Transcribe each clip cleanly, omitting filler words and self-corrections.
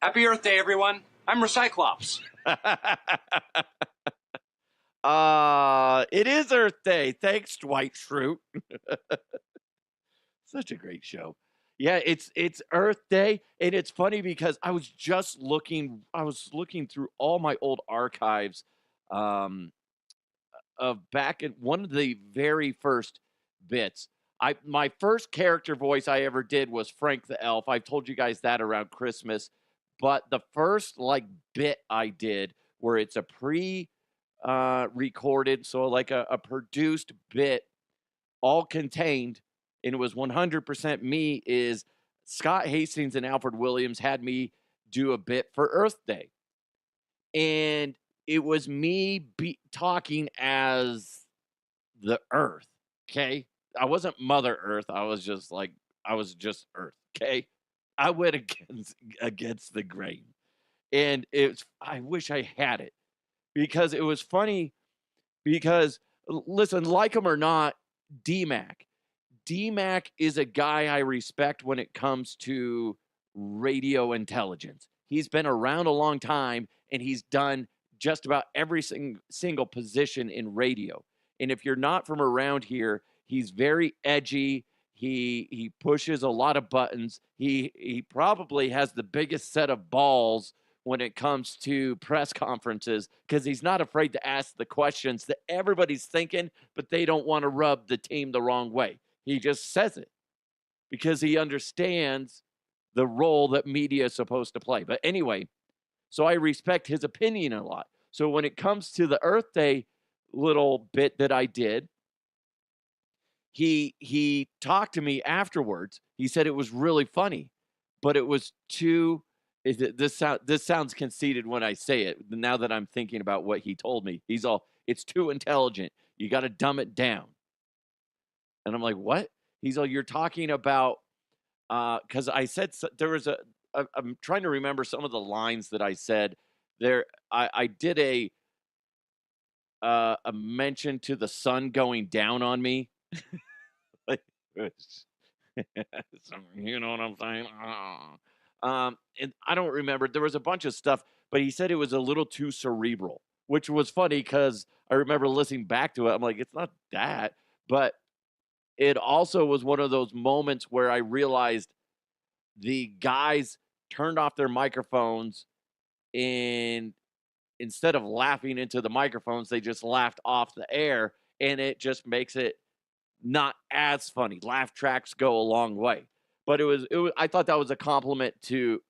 Happy Earth Day, everyone. I'm Recyclops. It is Earth Day. Thanks, Dwight Schrute. Such a great show. Yeah, it's Earth Day, and it's funny because I was looking through all my old archives um, of back in one of the very first bits. My first character voice I ever did was Frank the Elf. I've told you guys that around Christmas, but the first like bit I did where it's a recorded, so like a produced bit, all contained, and it was 100% me, is Scott Hastings and Alfred Williams had me do a bit for Earth Day. And it was me talking as the Earth, okay? I wasn't Mother Earth. I was just Earth, okay? I went against the grain. And I wish I had it because it was funny because, listen, like him or not, Dmac is a guy I respect when it comes to radio intelligence. He's been around a long time, and he's done just about every single position in radio. And if you're not from around here, he's very edgy. He pushes a lot of buttons. He probably has the biggest set of balls when it comes to press conferences because he's not afraid to ask the questions that everybody's thinking, but they don't want to rub the team the wrong way. He just says it because he understands the role that media is supposed to play. But anyway, so I respect his opinion a lot. So when it comes to the Earth Day little bit that I did, he talked to me afterwards. He said it was really funny, but it was too. This sounds conceited when I say it. Now that I'm thinking about what he told me, it's too intelligent. You got to dumb it down. And I'm like, what? He's all, you're talking about, because I said there was I'm trying to remember some of the lines that I said there. I did a mention to the sun going down on me. Like, you know what I'm saying? And I don't remember. There was a bunch of stuff, but he said it was a little too cerebral, which was funny because I remember listening back to it. I'm like, it's not that, but it also was one of those moments where I realized the guys turned off their microphones, and instead of laughing into the microphones, they just laughed off the air, and it just makes it not as funny. Laugh tracks go a long way. But it was I thought that was a compliment to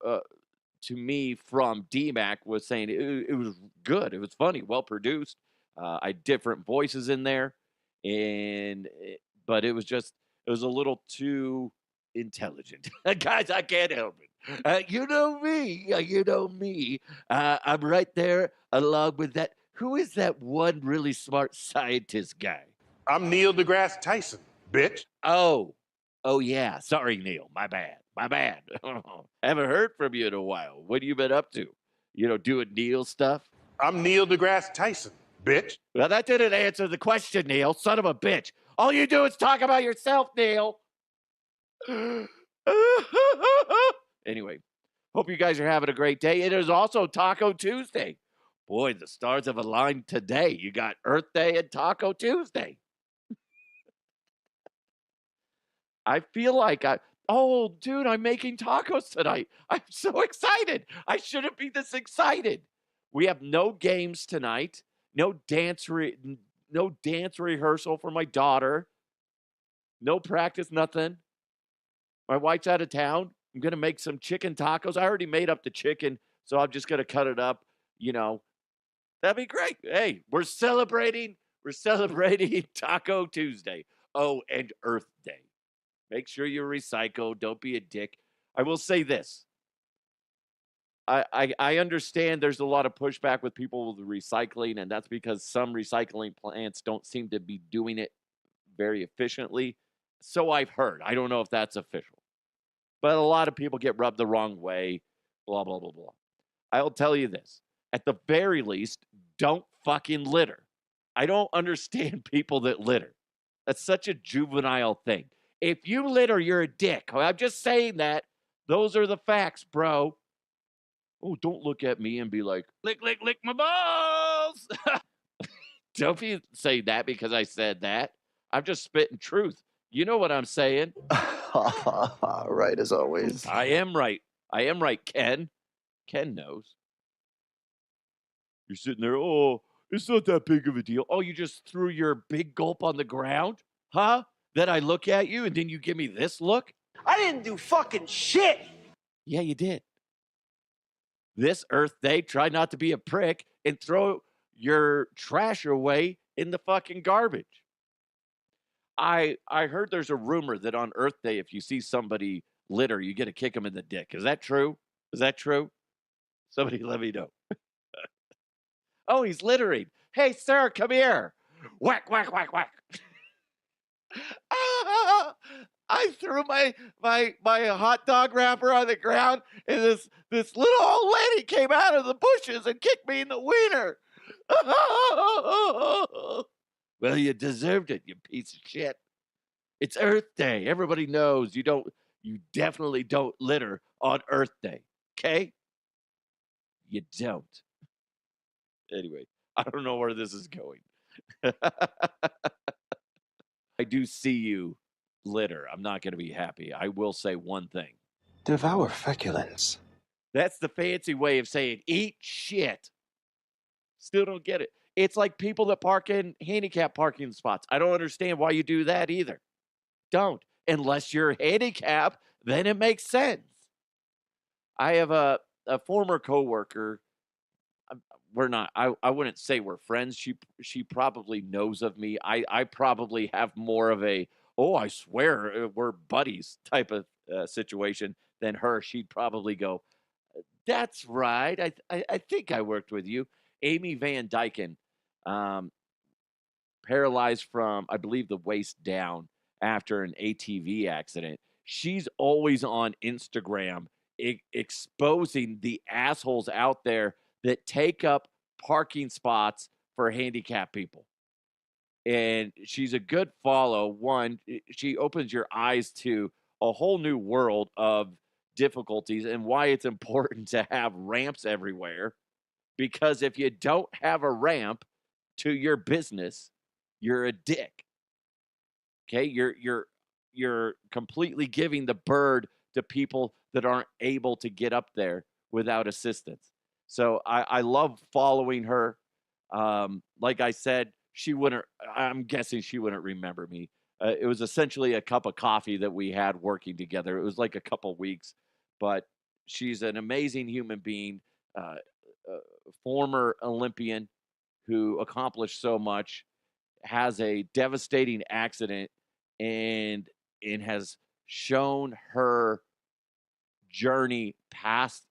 me from Dmac, was saying it was good. It was funny, well produced. I had different voices in there, but it was a little too intelligent. Guys, I can't help it. You know me. I'm right there along with that. Who is that one really smart scientist guy? I'm Neil deGrasse Tyson, bitch. Oh yeah. Sorry, Neil. My bad. Haven't heard from you in a while. What have you been up to? Doing Neil stuff? I'm Neil deGrasse Tyson, bitch. Well, that didn't answer the question, Neil. Son of a bitch. All you do is talk about yourself, Neil. Anyway, hope you guys are having a great day. It is also Taco Tuesday. Boy, the stars have aligned today. You got Earth Day and Taco Tuesday. I feel like dude, I'm making tacos tonight. I'm so excited. I shouldn't be this excited. We have no games tonight. No dance rehearsal for my daughter. No practice, nothing. My wife's out of town. I'm going to make some chicken tacos. I already made up the chicken, so I'm just going to cut it up. That'd be great. Hey, we're celebrating Taco Tuesday. Oh, and Earth Day. Make sure you recycle. Don't be a dick. I will say this. I understand there's a lot of pushback with people with recycling, and that's because some recycling plants don't seem to be doing it very efficiently. So I've heard. I don't know if that's official. But a lot of people get rubbed the wrong way, blah, blah, blah, blah. I'll tell you this. At the very least, don't fucking litter. I don't understand people that litter. That's such a juvenile thing. If you litter, you're a dick. I'm just saying that. Those are the facts, bro. Oh, don't look at me and be like, lick, lick, lick my balls. Don't be say that because I said that. I'm just spitting truth. You know what I'm saying. Right as always. I am right. I am right, Ken. Ken knows. You're sitting there, oh, it's not that big of a deal. Oh, you just threw your big gulp on the ground? Huh? Then I look at you and then you give me this look? I didn't do fucking shit. Yeah, you did. This Earth Day, try not to be a prick and throw your trash away in the fucking garbage. I heard there's a rumor that on Earth Day, if you see somebody litter, you get to kick them in the dick. Is that true? Is that true? Somebody let me know. Oh, he's littering. Hey, sir, come here. Whack, whack, whack, whack. Ah, I threw my hot dog wrapper on the ground, and this little old lady came out of the bushes and kicked me in the wiener. Well, you deserved it, you piece of shit. It's Earth Day. Everybody knows you definitely don't litter on Earth Day. Okay? You don't. Anyway, I don't know where this is going. I do see you litter. I'm not going to be happy. I will say one thing. Devour feculence. That's the fancy way of saying eat shit. Still don't get it. It's like people that park in handicap parking spots. I don't understand why you do that either. Don't. Unless you're handicapped, then it makes sense. I have a former coworker. We're not. I wouldn't say we're friends. She probably knows of me. I probably have more of a, oh, I swear we're buddies type of situation than her. She'd probably go, that's right. I think I worked with you. Amy Van Dyken, paralyzed from, I believe, the waist down after an ATV accident. She's always on Instagram exposing the assholes out there that take up parking spots for handicapped people. And she's a good follow. One, she opens your eyes to a whole new world of difficulties and why it's important to have ramps everywhere. Because if you don't have a ramp to your business, you're a dick. Okay? You're completely giving the bird to people that aren't able to get up there without assistance. So I love following her. Like I said, I'm guessing she wouldn't remember me. It was essentially a cup of coffee that we had working together. It was like a couple weeks, but she's an amazing human being, former Olympian who accomplished so much, has a devastating accident, and has shown her journey past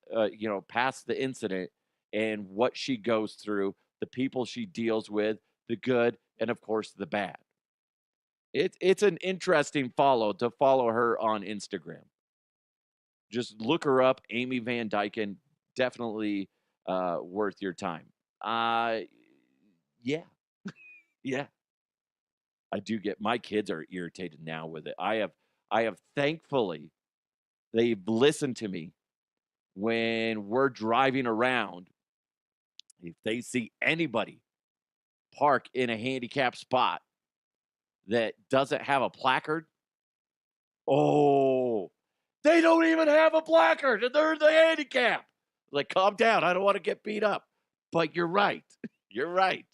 past the incident and what she goes through, the people she deals with, the good and of course the bad. It's an interesting follow her on Instagram. Just look her up, Amy Van Dyken. Definitely worth your time. Yeah. Yeah. I do get, my kids are irritated now with it. I have thankfully, they've listened to me when we're driving around. If they see anybody park in a handicapped spot that doesn't have a placard, oh, they don't even have a placard and they're in the handicap. Like, calm down. I don't want to get beat up. But you're right. You're right.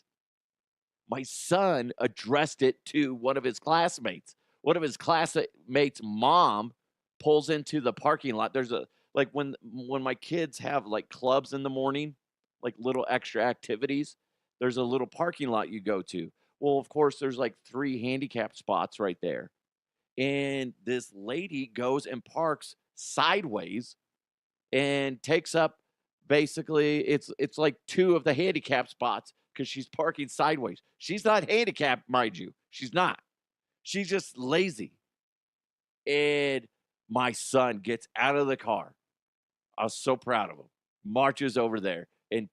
My son addressed it to one of his classmates. One of his classmates' mom pulls into the parking lot. There's a, like, when my kids have like clubs in the morning, like little extra activities, there's a little parking lot you go to. Well, of course, there's like 3 handicap spots right there. And this lady goes and parks sideways and takes up, basically, it's like 2 of the handicap spots because she's parking sideways. She's not handicapped, mind you. She's not. She's just lazy. And my son gets out of the car. I was so proud of him. Marches over there and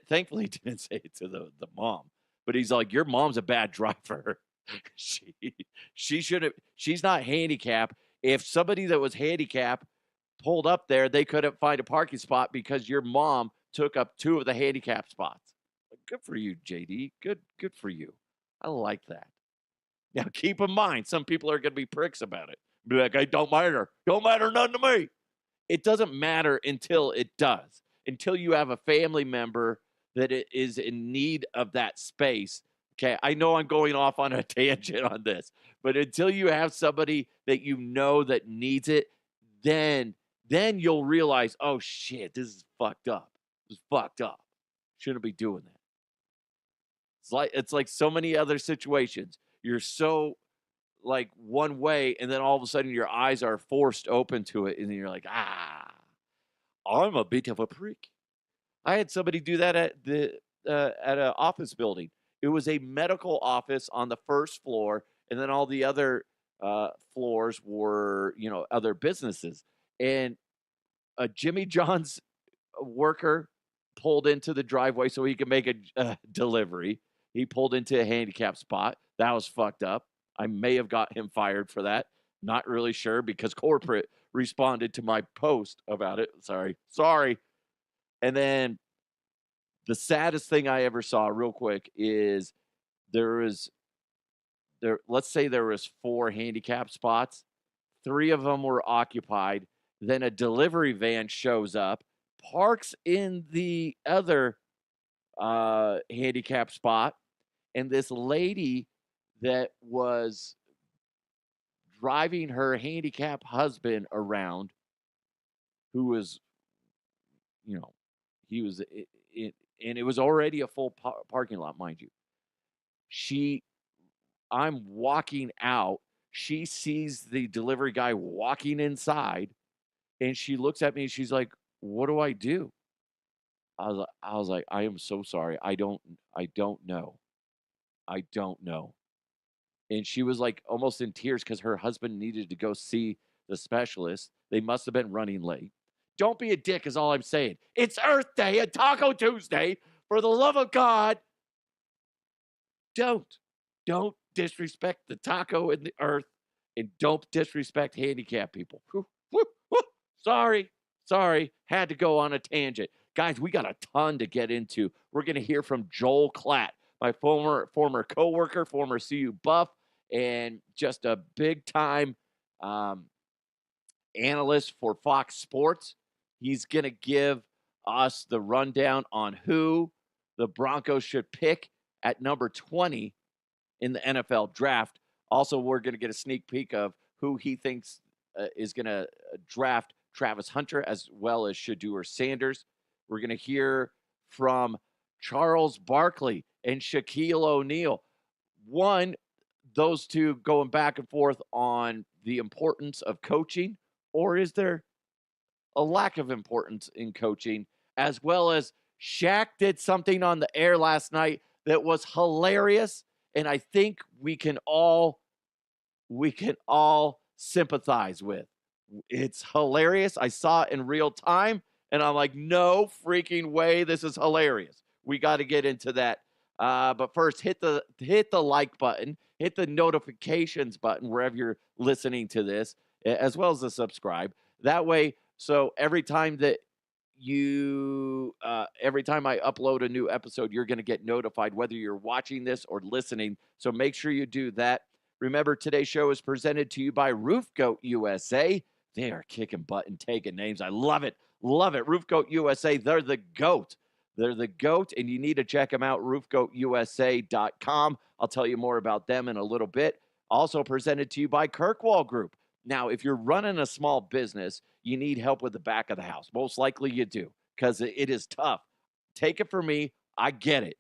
thankfully didn't say it to the mom, but he's like, your mom's a bad driver. She should have, she's not handicapped. If somebody that was handicapped pulled up there, they couldn't find a parking spot because your mom took up 2 of the handicap spots. Good for you, JD. Good for you. I like that. Now, keep in mind, some people are going to be pricks about it. Be like, "It don't matter. Don't matter nothing to me." It doesn't matter until it does. Until you have a family member that is in need of that space. Okay, I know I'm going off on a tangent on this, but until you have somebody that you know that needs it, then you'll realize, oh shit, this is fucked up. This is fucked up. Shouldn't be doing that. It's like so many other situations. You're so like one way, and then all of a sudden your eyes are forced open to it, and then you're like, I'm a bit of a prick. I had somebody do that at an office building. It was a medical office on the first floor, and then all the other floors were, other businesses. And a Jimmy John's worker pulled into the driveway so he could make a delivery. He pulled into a handicap spot. That was fucked up. I may have got him fired for that. Not really sure because corporate responded to my post about it. Sorry. And then the saddest thing I ever saw, real quick, is let's say there was 4 handicap spots. 3 of them were occupied. Then a delivery van shows up, parks in the other handicap spot, and this lady that was driving her handicap husband around, who was, he was and it was already a full parking lot, mind you. I'm walking out. She sees the delivery guy walking inside, and she looks at me and she's like, "What do I do?" I was like, "I am so sorry. I don't know. I don't know." And she was like almost in tears because her husband needed to go see the specialist. They must have been running late. Don't be a dick is all I'm saying. It's Earth Day and Taco Tuesday. For the love of God, don't disrespect the taco and the earth, and don't disrespect handicapped people. Sorry. Had to go on a tangent. Guys, we got a ton to get into. We're going to hear from Joel Klatt, my former coworker, former CU Buff, and just a big-time analyst for Fox Sports. He's going to give us the rundown on who the Broncos should pick at number 20 in the NFL draft. Also, we're going to get a sneak peek of who he thinks is going to draft Travis Hunter as well as Shedeur Sanders. We're going to hear from Charles Barkley and Shaquille O'Neal. One, those two going back and forth on the importance of coaching, or is there a lack of importance in coaching, as well as Shaq did something on the air last night that was hilarious, and I think we can all sympathize with. It's hilarious. I saw it in real time, and I'm like, no freaking way, this is hilarious. We got to get into that. But first, hit the like button, hit the notifications button wherever you're listening to this, as well as the subscribe. That way, so every time I upload a new episode, you're going to get notified whether you're watching this or listening. So make sure you do that. Remember, today's show is presented to you by Roof Goat USA. They are kicking butt and taking names. I love it. Love it. Roof Goat USA. They're the GOAT. They're the GOAT, and you need to check them out, roofgoatusa.com. I'll tell you more about them in a little bit. Also presented to you by Kirkwall Group. Now, if you're running a small business, you need help with the back of the house. Most likely you do, because it is tough. Take it from me. I get it.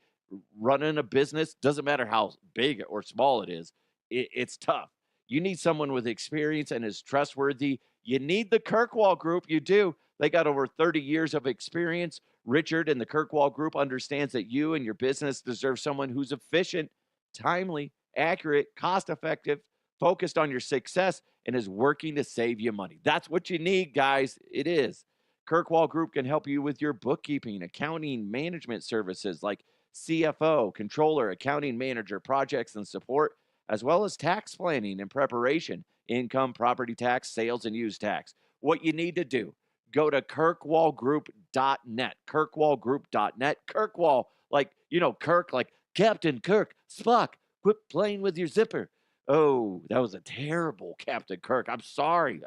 Running a business, doesn't matter how big or small it is, it's tough. You need someone with experience and is trustworthy. You need the Kirkwall Group. You do. They got over 30 years of experience. Richard and the Kirkwall Group understands that you and your business deserve someone who's efficient, timely, accurate, cost-effective, focused on your success, and is working to save you money. That's what you need, guys. It is. Kirkwall Group can help you with your bookkeeping, accounting, management services like CFO, controller, accounting manager, projects and support, as well as tax planning and preparation, income, property tax, sales, and use tax. what you need to do, go to kirkwallgroup.net. Kirkwallgroup.net. Kirkwall, like, Kirk, like Captain Kirk, Spock, quit playing with your zipper. Oh, that was a terrible Captain Kirk. I'm sorry.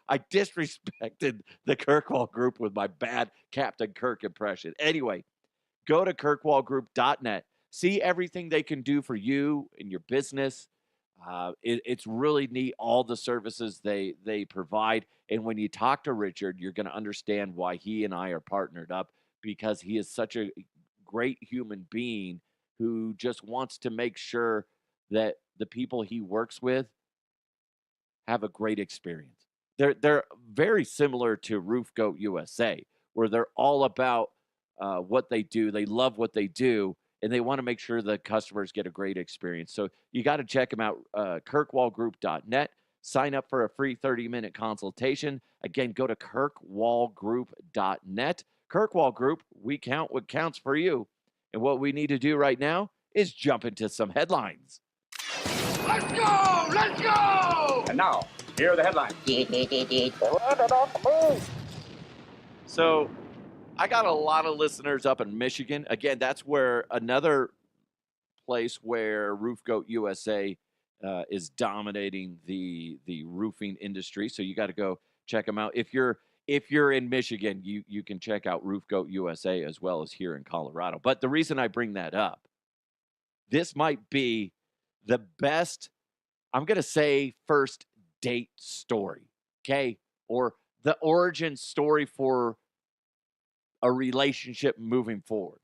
I disrespected the Kirkwall Group with my bad Captain Kirk impression. Anyway, go to kirkwallgroup.net. See everything they can do for you and your business. It's really neat, all the services they provide. And when you talk to Richard, you're going to understand why he and I are partnered up, because he is such a great human being who just wants to make sure that the people he works with have a great experience. They're very similar to Roof Goat USA, where they're all about what they do. They love what they do, and they want to make sure the customers get a great experience. So you got to check them out, kirkwallgroup.net. Sign up for a free 30-minute consultation. Again, go to kirkwallgroup.net. Kirkwall Group, we count what counts for you. And what we need to do right now is jump into some headlines. Let's go! Let's go! And now, here are the headlines. So I got a lot of listeners up in Michigan. Again, that's where another place where Roof Goat USA is dominating the roofing industry. So you got to go check them out. If you're in Michigan, you can check out Roof Goat USA as well as here in Colorado. But the reason I bring that up, this might be the best, I'm going to say, first date story, okay? Or the origin story for a relationship moving forward.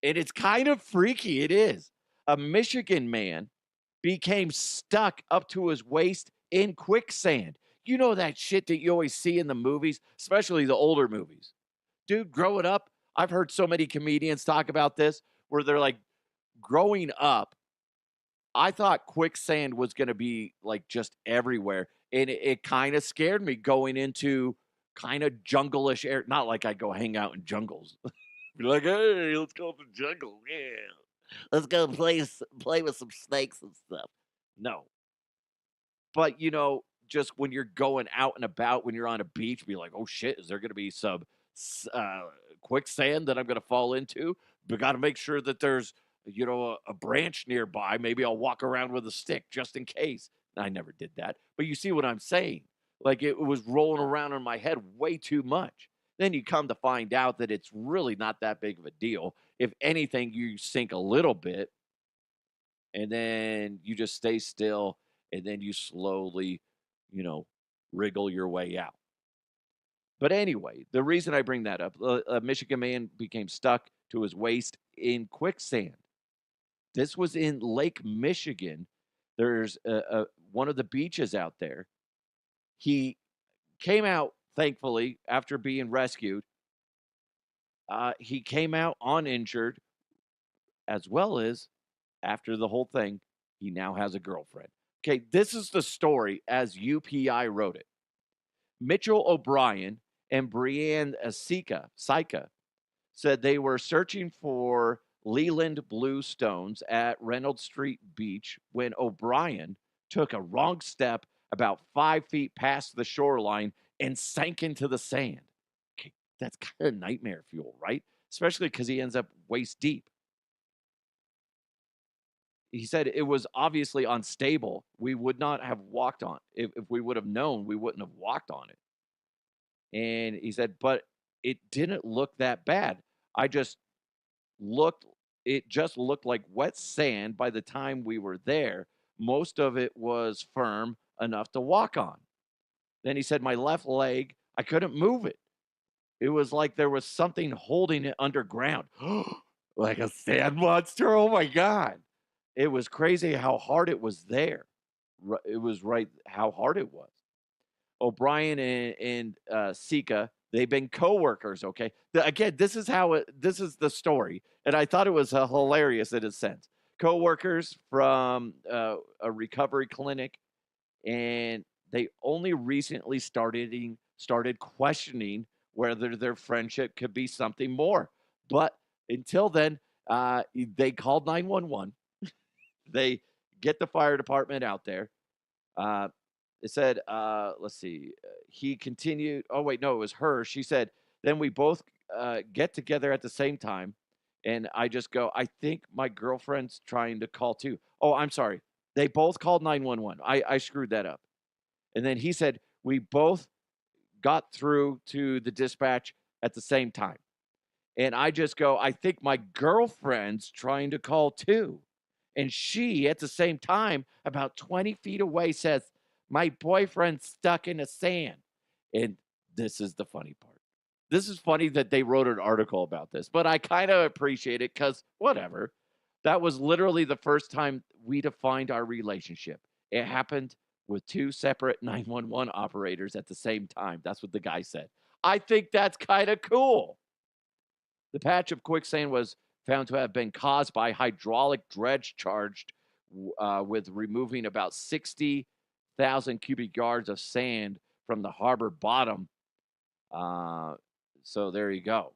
And it's kind of freaky. It is. A Michigan man became stuck up to his waist in quicksand. You know that shit that you always see in the movies, especially the older movies. Dude, growing up, I've heard so many comedians talk about this, where they're like, growing up, I thought quicksand was going to be like just everywhere. And it kind of scared me going into kind of jungle-ish area. Not like I go hang out in jungles. Be like, hey, let's go to the jungle. Yeah. Let's go play with some snakes and stuff. No. But, just when you're going out and about, when you're on a beach, be like, oh, shit, is there going to be some quicksand that I'm going to fall into? But got to make sure that there's, a branch nearby. Maybe I'll walk around with a stick just in case. I never did that. But you see what I'm saying? Like, it was rolling around in my head way too much. Then you come to find out that it's really not that big of a deal. If anything, you sink a little bit, and then you just stay still, and then you slowly, wriggle your way out. But anyway, the reason I bring that up, a Michigan man became stuck to his waist in quicksand. This was in Lake Michigan. There's one of the beaches out there. He came out, thankfully, after being rescued. He came out uninjured, as well as after the whole thing, he now has a girlfriend. Okay, this is the story as UPI wrote it. Mitchell O'Brien and Brianne Sika said they were searching for Leland blue stones at Reynolds Street Beach when O'Brien took a wrong step about 5 feet past the shoreline and sank into the sand. Okay, that's kind of nightmare fuel, right? Especially because he ends up waist deep. He said it was obviously unstable. We would not have walked on it. If we would have known, we wouldn't have walked on it. And he said, but it didn't look that bad. It just looked like wet sand by the time we were there. Most of it was firm enough to walk on. Then he said, my left leg, I couldn't move it. It was like there was something holding it underground. Like a sand monster. Oh my God. It was crazy how hard it was there. It was right how hard it was. O'Brien and Sika, they've been co-workers, okay? Again, this is the story, and I thought it was hilarious in a sense. Co-workers from a recovery clinic, and they only recently started questioning whether their friendship could be something more. But until then, they called 911. They get the fire department out there. it said, let's see. He continued. Oh, wait, no, it was her. She said, then we both get together at the same time. And I just go, I think my girlfriend's trying to call too. Oh, I'm sorry. They both called 911. I screwed that up. And then he said, we both got through to the dispatch at the same time. And I just go, I think my girlfriend's trying to call too. And she, at the same time, about 20 feet away, says, my boyfriend's stuck in the sand. And this is the funny part. This is funny that they wrote an article about this, but I kind of appreciate it because whatever. That was literally the first time we defined our relationship. It happened with two separate 911 operators at the same time. That's what the guy said. I think that's kind of cool. The patch of quicksand was found to have been caused by hydraulic dredge charged with removing about 60,000 cubic yards of sand from the harbor bottom. So there you go.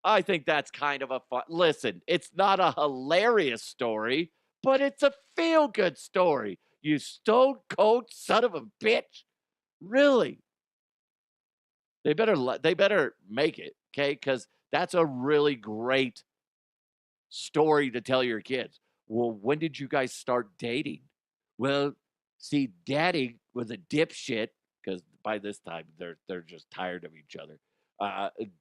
I think that's kind of a fun. Listen, it's not a hilarious story, but it's a feel-good story. You stone-cold son of a bitch. Really? They better make it, okay? Because that's a really great story to tell your kids. Well, when did you guys start dating? Well, see, Daddy was a dipshit because by this time they're just tired of each other.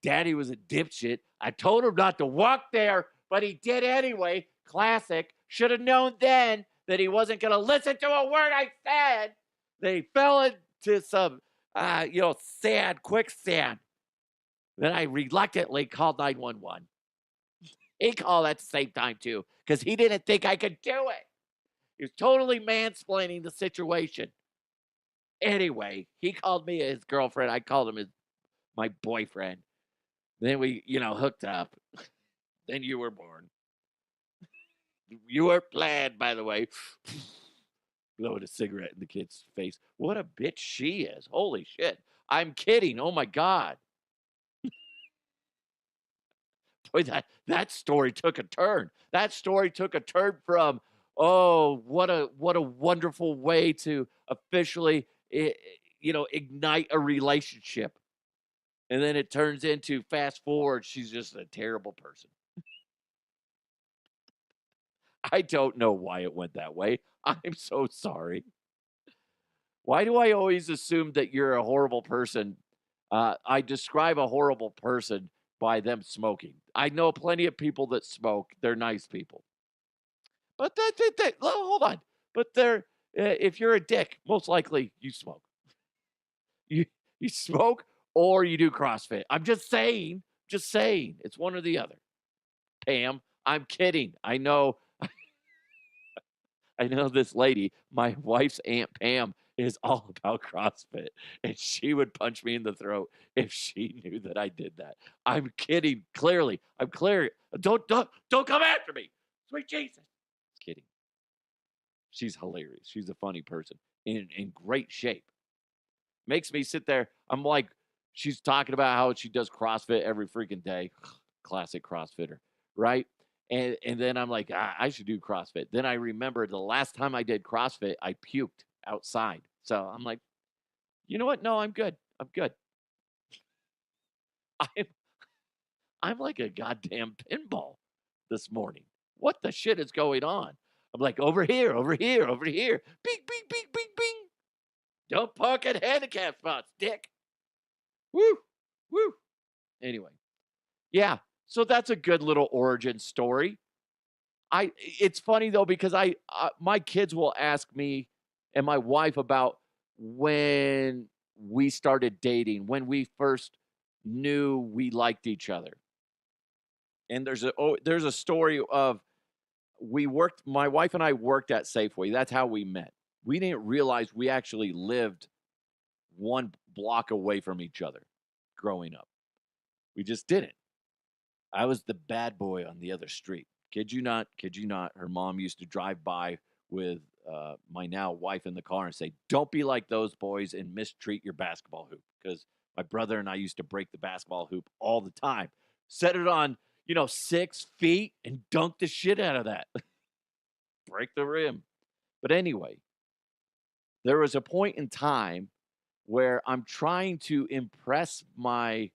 Daddy was a dipshit. I told him not to walk there, but he did anyway. Classic. Should have known then that he wasn't going to listen to a word I said. They fell into some, sand, quicksand. Then I reluctantly called 911. He called at the same time, too, because he didn't think I could do it. He was totally mansplaining the situation. Anyway, he called me his girlfriend. I called him my boyfriend. Then we, hooked up. Then you were born. You were planned, by the way. Blowing a cigarette in the kid's face. What a bitch she is. Holy shit. I'm kidding. Oh, my God. Boy, that story took a turn. That story took a turn from, oh, what a wonderful way to officially, ignite a relationship. And then it turns into, fast forward, she's just a terrible person. I don't know why it went that way. I'm so sorry. Why do I always assume that you're a horrible person? I describe a horrible person by them smoking. I know plenty of people that smoke. They're nice people. But hold on. But if you're a dick, most likely you smoke. You smoke or you do CrossFit. I'm just saying. It's one or the other. Pam, I'm kidding. I know this lady, my wife's Aunt Pam, is all about CrossFit, and she would punch me in the throat if she knew that I did that. I'm kidding. Clearly, I'm clear. Don't come after me, sweet Jesus. Kidding. She's hilarious. She's a funny person in great shape. Makes me sit there. I'm like, she's talking about how she does CrossFit every freaking day. Classic CrossFitter, right? And then I'm like, I should do CrossFit. Then I remember the last time I did CrossFit, I puked outside. So I'm like, you know what? No, I'm good. I'm like a goddamn pinball this morning. What the shit is going on? I'm like, over here. Bing, bing, bing, bing, bing. Don't park at handicap spots, dick. Woo. Anyway, yeah. So that's a good little origin story. It's funny though because my kids will ask me and my wife about when we started dating, when we first knew we liked each other. And there's a story of my wife and I worked at Safeway. That's how we met. We didn't realize we actually lived one block away from each other growing up. We just didn't. I was the bad boy on the other street. Kid you not. Her mom used to drive by with my now wife in the car and say, don't be like those boys and mistreat your basketball hoop. Because my brother and I used to break the basketball hoop all the time. Set it on, 6 feet and dunk the shit out of that. Break the rim. But anyway, there was a point in time where I'm trying to impress my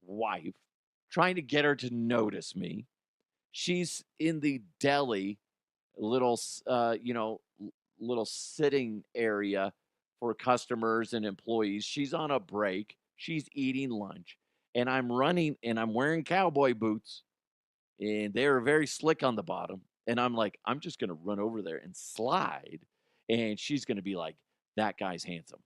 wife, trying to get her to notice me. She's in the deli, little, little sitting area for customers and employees. She's on a break. She's eating lunch. And I'm running and I'm wearing cowboy boots. And they're very slick on the bottom. And I'm like, I'm just going to run over there and slide. And she's going to be like, that guy's handsome,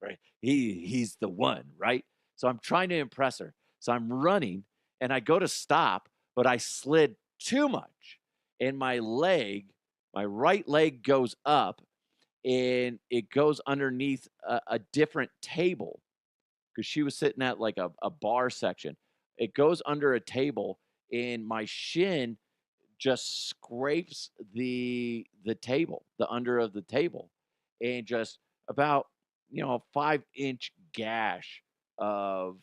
right? He's the one, right? So I'm trying to impress her. So I'm running and I go to stop, but I slid too much. And my right leg goes up and it goes underneath a different table because she was sitting at like a bar section. It goes under a table and my shin just scrapes the table, the under of the table, and just about, a 5-inch gash of,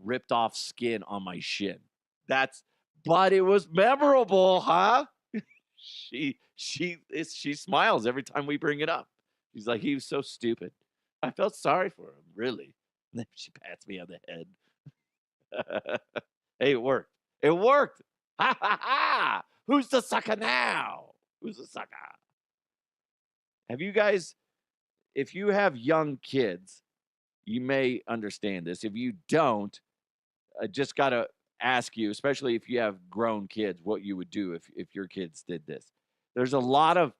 ripped off skin on my shin. But it was memorable, huh? She smiles every time we bring it up. She's like, he was so stupid. I felt sorry for him, really. And then she pats me on the head. Hey, it worked. It worked. Ha ha ha. Who's the sucker now? Who's the sucker? Have you guys, if you have young kids, you may understand this. If you don't, I just got to ask you, especially if you have grown kids, what you would do if your kids did this. There's a lot of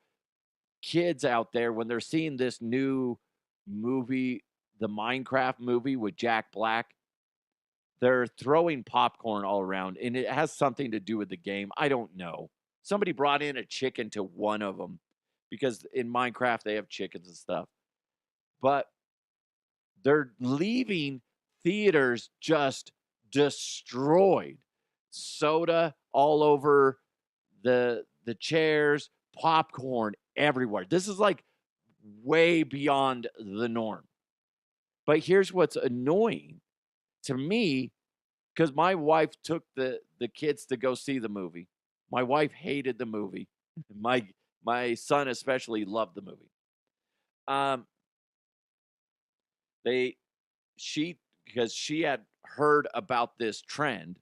kids out there when they're seeing this new movie, the Minecraft movie with Jack Black, they're throwing popcorn all around, and it has something to do with the game. I don't know. Somebody brought in a chicken to one of them because in Minecraft they have chickens and stuff. But they're leaving theaters just destroyed. Soda all over the chairs, popcorn everywhere. This is like way beyond the norm. But here's what's annoying to me, because my wife took the kids to go see the movie. My wife hated the movie. My son especially loved the movie. Because she had heard about this trend,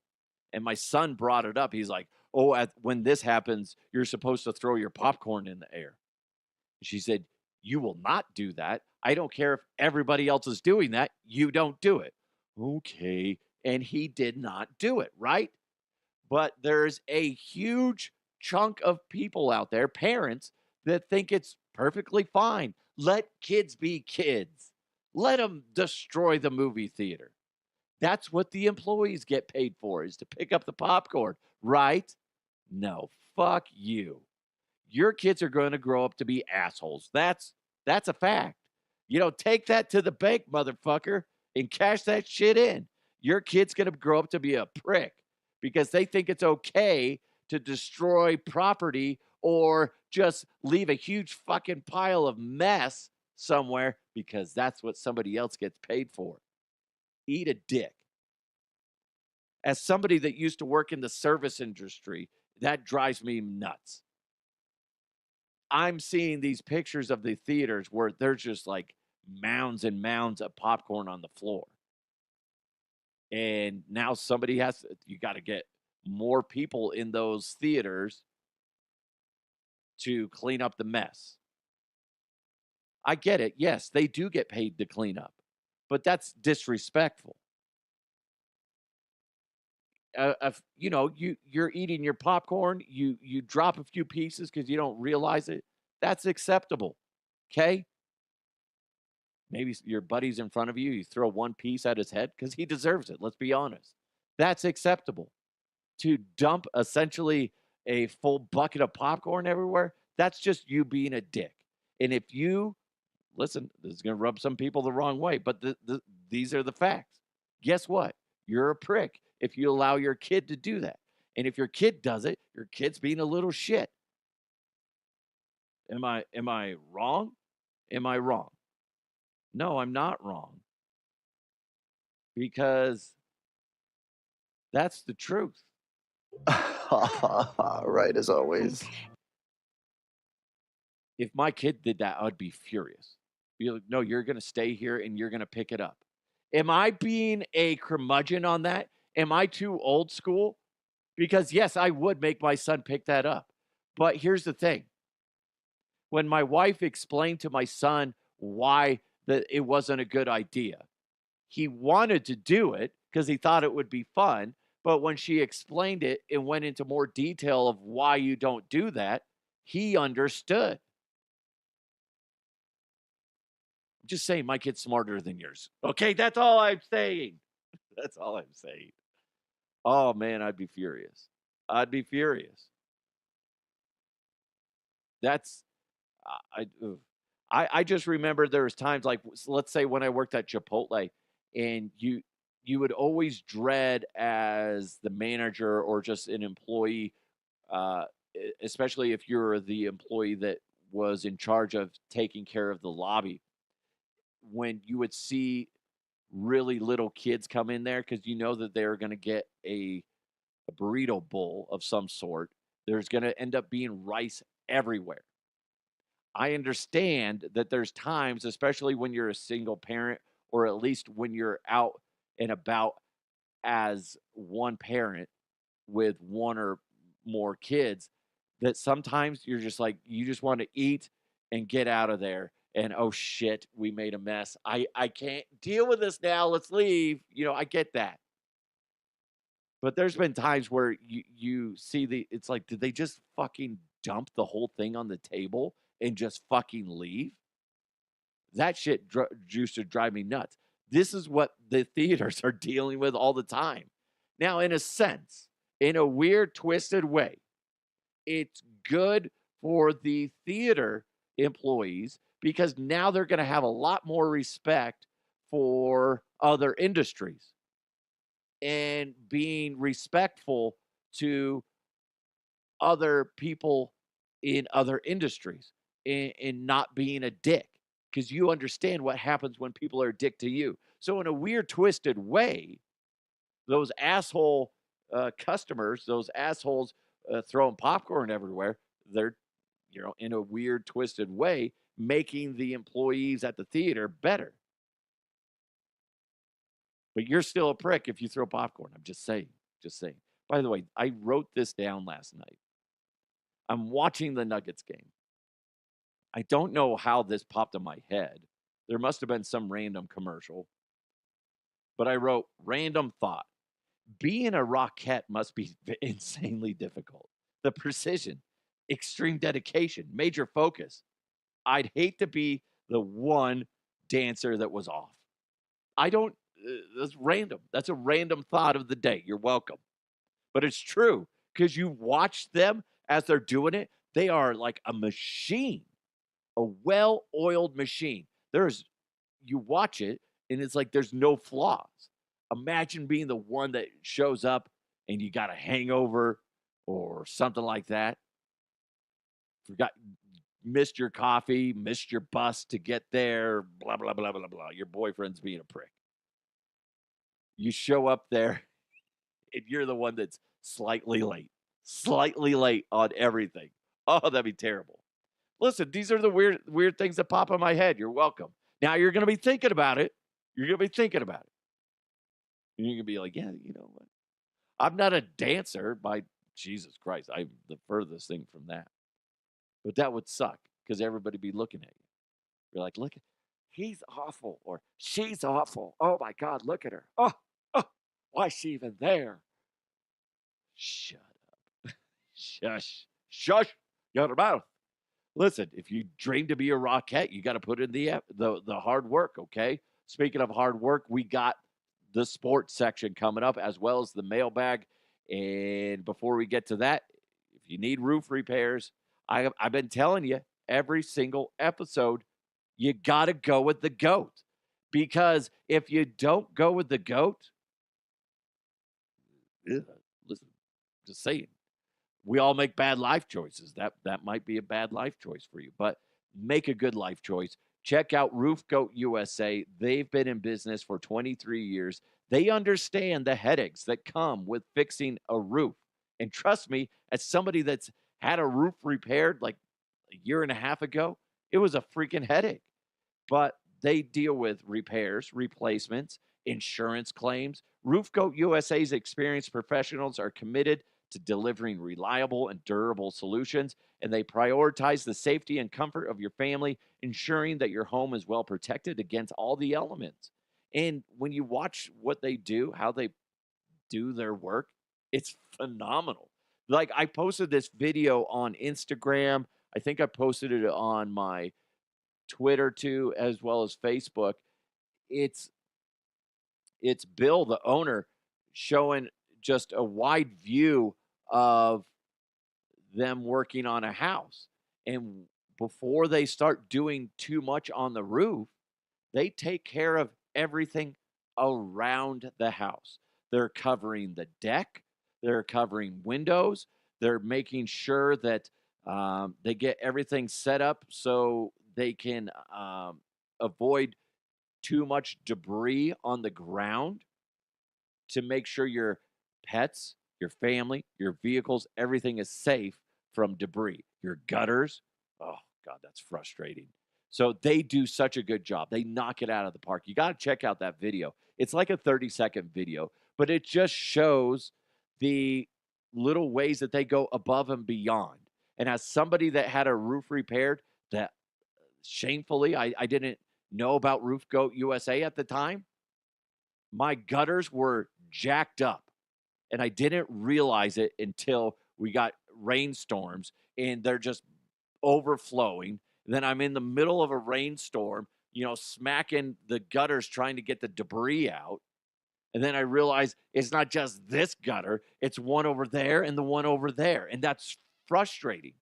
and my son brought it up. He's like, "Oh, when this happens, you're supposed to throw your popcorn in the air." She said, "You will not do that. I don't care if everybody else is doing that. You don't do it." Okay. And he did not do it, right? But there's a huge chunk of people out there, parents, that think it's perfectly fine. Let kids be kids. Let them destroy the movie theater. That's what the employees get paid for, is to pick up the popcorn, right? No, fuck you. Your kids are going to grow up to be assholes. That's a fact. Take that to the bank, motherfucker, and cash that shit in. Your kid's going to grow up to be a prick because they think it's okay to destroy property or just leave a huge fucking pile of mess somewhere because that's what somebody else gets paid for. Eat a dick. As somebody that used to work in the service industry, that drives me nuts. I'm seeing these pictures of the theaters where there's just like mounds and mounds of popcorn on the floor. And now you got to get more people in those theaters to clean up the mess. I get it. Yes, they do get paid to clean up, but that's disrespectful. You're eating your popcorn, you drop a few pieces because you don't realize it. That's acceptable. Okay? Maybe your buddy's in front of you. You throw one piece at his head because he deserves it. Let's be honest. That's acceptable. To dump essentially a full bucket of popcorn everywhere, that's just you being a dick. And if you, listen, this is going to rub some people the wrong way, but these are the facts. Guess what? You're a prick if you allow your kid to do that. And if your kid does it, your kid's being a little shit. Am I wrong? Am I wrong? No, I'm not wrong. Because that's the truth. Right as always. If my kid did that, I'd be furious. Be like, no, you're going to stay here and you're going to pick it up. Am I being a curmudgeon on that? Am I too old school? Because yes, I would make my son pick that up. But here's the thing. When my wife explained to my son why that it wasn't a good idea, he wanted to do it because he thought it would be fun. But when she explained it and went into more detail of why you don't do that, he understood. I'm just saying my kid's smarter than yours. Okay, that's all I'm saying. That's all I'm saying. Oh, man, I'd be furious. I'd be furious. That's I just remember there was times like, let's say when I worked at Chipotle, and you would always dread as the manager or just an employee, especially if you're the employee that was in charge of taking care of the lobby, when you would see really little kids come in there because you know that they're going to get a burrito bowl of some sort. There's going to end up being rice everywhere. I understand that there's times, especially when you're a single parent, or at least when you're out and about as one parent with one or more kids, that sometimes you're just like, you just want to eat and get out of there. And oh shit, we made a mess. I can't deal with this now. Let's leave. I get that. But there's been times where you see it's like, did they just fucking dump the whole thing on the table and just fucking leave? That shit used to drive me nuts. This is what the theaters are dealing with all the time. Now, in a sense, in a weird, twisted way, it's good for the theater employees because now they're going to have a lot more respect for other industries and being respectful to other people in other industries and not being a dick, because you understand what happens when people are a dick to you. So in a weird, twisted way, those asshole customers, those assholes throwing popcorn everywhere, they're, in a weird, twisted way, making the employees at the theater better. But you're still a prick if you throw popcorn. I'm just saying. Just saying. By the way, I wrote this down last night. I'm watching the Nuggets game. I don't know how this popped in my head. There must have been some random commercial. But I wrote, random thought. Being a Rockette must be insanely difficult. The precision, extreme dedication, major focus. I'd hate to be the one dancer that was off. That's random. That's a random thought of the day. You're welcome. But it's true because you watch them as they're doing it. They are like a machine, a well-oiled machine. You watch it and it's like there's no flaws. Imagine being the one that shows up and you got a hangover or something like that. Missed your coffee, missed your bus to get there, blah, blah, blah, blah, blah. Your boyfriend's being a prick. You show up there and you're the one that's slightly late on everything. Oh, that'd be terrible. Listen, these are the weird things that pop in my head. You're welcome. Now you're going to be thinking about it. And you're going to be like, yeah, you know what? I'm not a dancer by Jesus Christ. I'm the furthest thing from that. But that would suck because everybody be looking at you. You're like, look, he's awful or she's awful. Oh my God, look at her. Oh, why is she even there? Shut up. Shush. Shut your mouth. Listen, if you dream to be a Rockette, you got to put in the hard work, okay? Speaking of hard work, we got the sports section coming up as well as the mailbag. And before we get to that, if you need roof repairs, I've been telling you every single episode, you got to go with the GOAT. Because if you don't go with the GOAT, listen, just saying, we all make bad life choices. That might be a bad life choice for you, but make a good life choice. Check out Roof Goat USA. They've been in business for 23 years. They understand the headaches that come with fixing a roof. And trust me, as somebody that's had a roof repaired like a year and a half ago, it was a freaking headache. But they deal with repairs, replacements, insurance claims. Roof Goat USA's experienced professionals are committed to delivering reliable and durable solutions, and they prioritize the safety and comfort of your family, ensuring that your home is well protected against all the elements. And when you watch what they do, how they do their work, it's phenomenal. Like, I posted this video on Instagram. I think I posted it on my Twitter too, as well as Facebook. It's Bill, the owner, showing just a wide view of them working on a house. And before they start doing too much on the roof, they take care of everything around the house. They're covering the deck, they're covering windows, they're making sure that they get everything set up so they can avoid too much debris on the ground to make sure your pets, your family, your vehicles, everything is safe from debris. Your gutters, oh God, that's frustrating. So they do such a good job. They knock it out of the park. You got to check out that video. It's like a 30-second video, but it just shows the little ways that they go above and beyond. And as somebody that had a roof repaired, that shamefully, I didn't know about Roof Goat USA at the time, my gutters were jacked up. And I didn't realize it until we got rainstorms and they're just overflowing. Then I'm in the middle of a rainstorm, smacking the gutters trying to get the debris out. And then I realized it's not just this gutter, it's one over there and the one over there. And that's frustrating.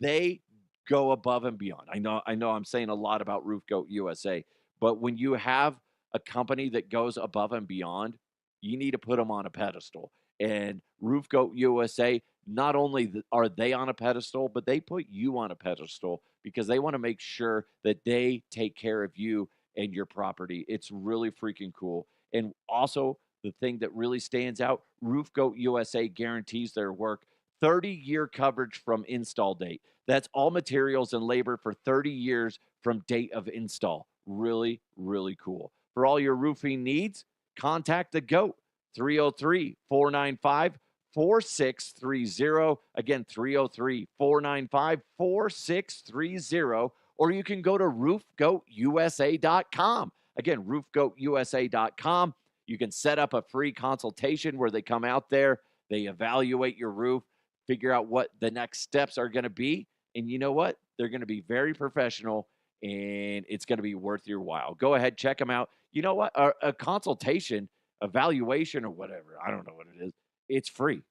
They go above and beyond. I know I'm saying a lot about Roof Goat USA, but when you have a company that goes above and beyond, you need to put them on a pedestal. And Roof Goat USA, not only are they on a pedestal, but they put you on a pedestal because they want to make sure that they take care of you and your property. It's really freaking cool. And also, the thing that really stands out, Roof Goat USA guarantees their work 30-year coverage from install date. That's all materials and labor for 30 years from date of install. Really, really cool. For all your roofing needs, contact the GOAT, 303-495-4630. Again, 303-495-4630. Or you can go to roofgoatusa.com. Again, roofgoatusa.com. You can set up a free consultation where they come out there, they evaluate your roof, figure out what the next steps are going to be. And you know what? They're going to be very professional, and it's going to be worth your while. Go ahead, check them out. You know what? A consultation, evaluation, or whatever, I don't know what it is, it's free.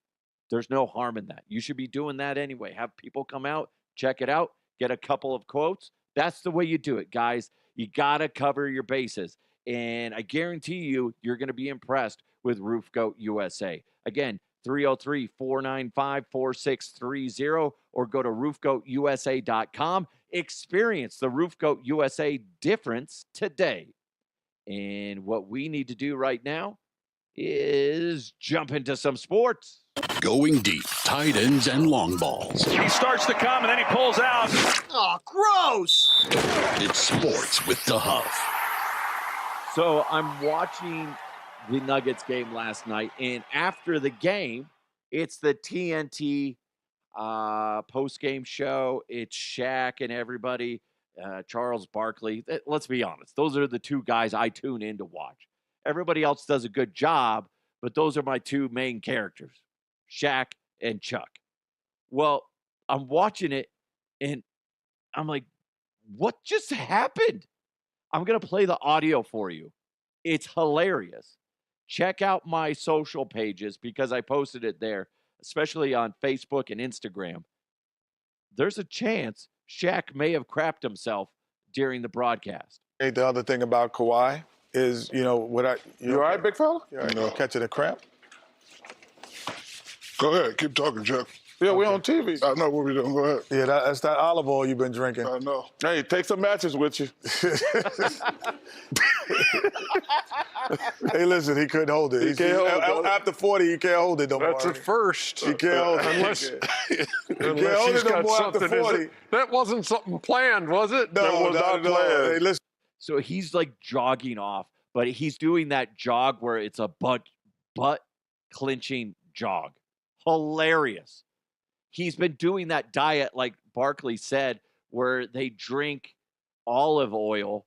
There's no harm in that. You should be doing that anyway. Have people come out, check it out, get a couple of quotes. That's the way you do it, guys. You got to cover your bases. And I guarantee you're going to be impressed with Roof Goat USA. Again, 303-495-4630 or go to roofgoatusa.com. Experience the Roof Goat USA difference today. And what we need to do right now is jump into some sports. Going deep, tight ends and long balls. He starts to come and then he pulls out. Oh, gross! It's sports with the Huff. So I'm watching the Nuggets game last night, and after the game, it's the TNT post-game show. It's Shaq and everybody, Charles Barkley. Let's be honest. Those are the two guys I tune in to watch. Everybody else does a good job, but those are my two main characters, Shaq and Chuck. Well, I'm watching it, and I'm like, what just happened? I'm going to play the audio for you. It's hilarious. Check out my social pages because I posted it there, especially on Facebook and Instagram. There's a chance Shaq may have crapped himself during the broadcast. Hey, the other thing about Kawhi is, you all right, big fella? Catching a cramp? Go ahead, keep talking, Chuck. Yeah, we on TV. I know what we're doing. Go ahead. Yeah, that's that olive oil you've been drinking. I know. Hey, take some matches with you. Hey, listen, he couldn't hold it. He can't hold it, brother. After 40, he can't hold it no more. That's at first. He can't hold it. Unless hold he's it no got more after something. 40. That wasn't something planned, was it? No, That was not no. planned. Hey, listen. So he's like jogging off, but he's doing that jog where it's a butt clinching jog. Hilarious. He's been doing that diet, like Barkley said, where they drink olive oil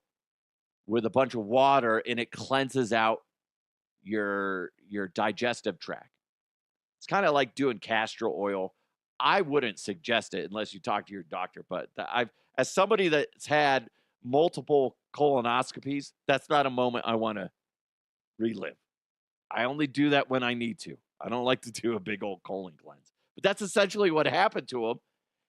with a bunch of water and it cleanses out your digestive tract. It's kind of like doing castor oil. I wouldn't suggest it unless you talk to your doctor, but as somebody that's had multiple colonoscopies, that's not a moment I want to relive. I only do that when I need to. I don't like to do a big old colon cleanse. But that's essentially what happened to him.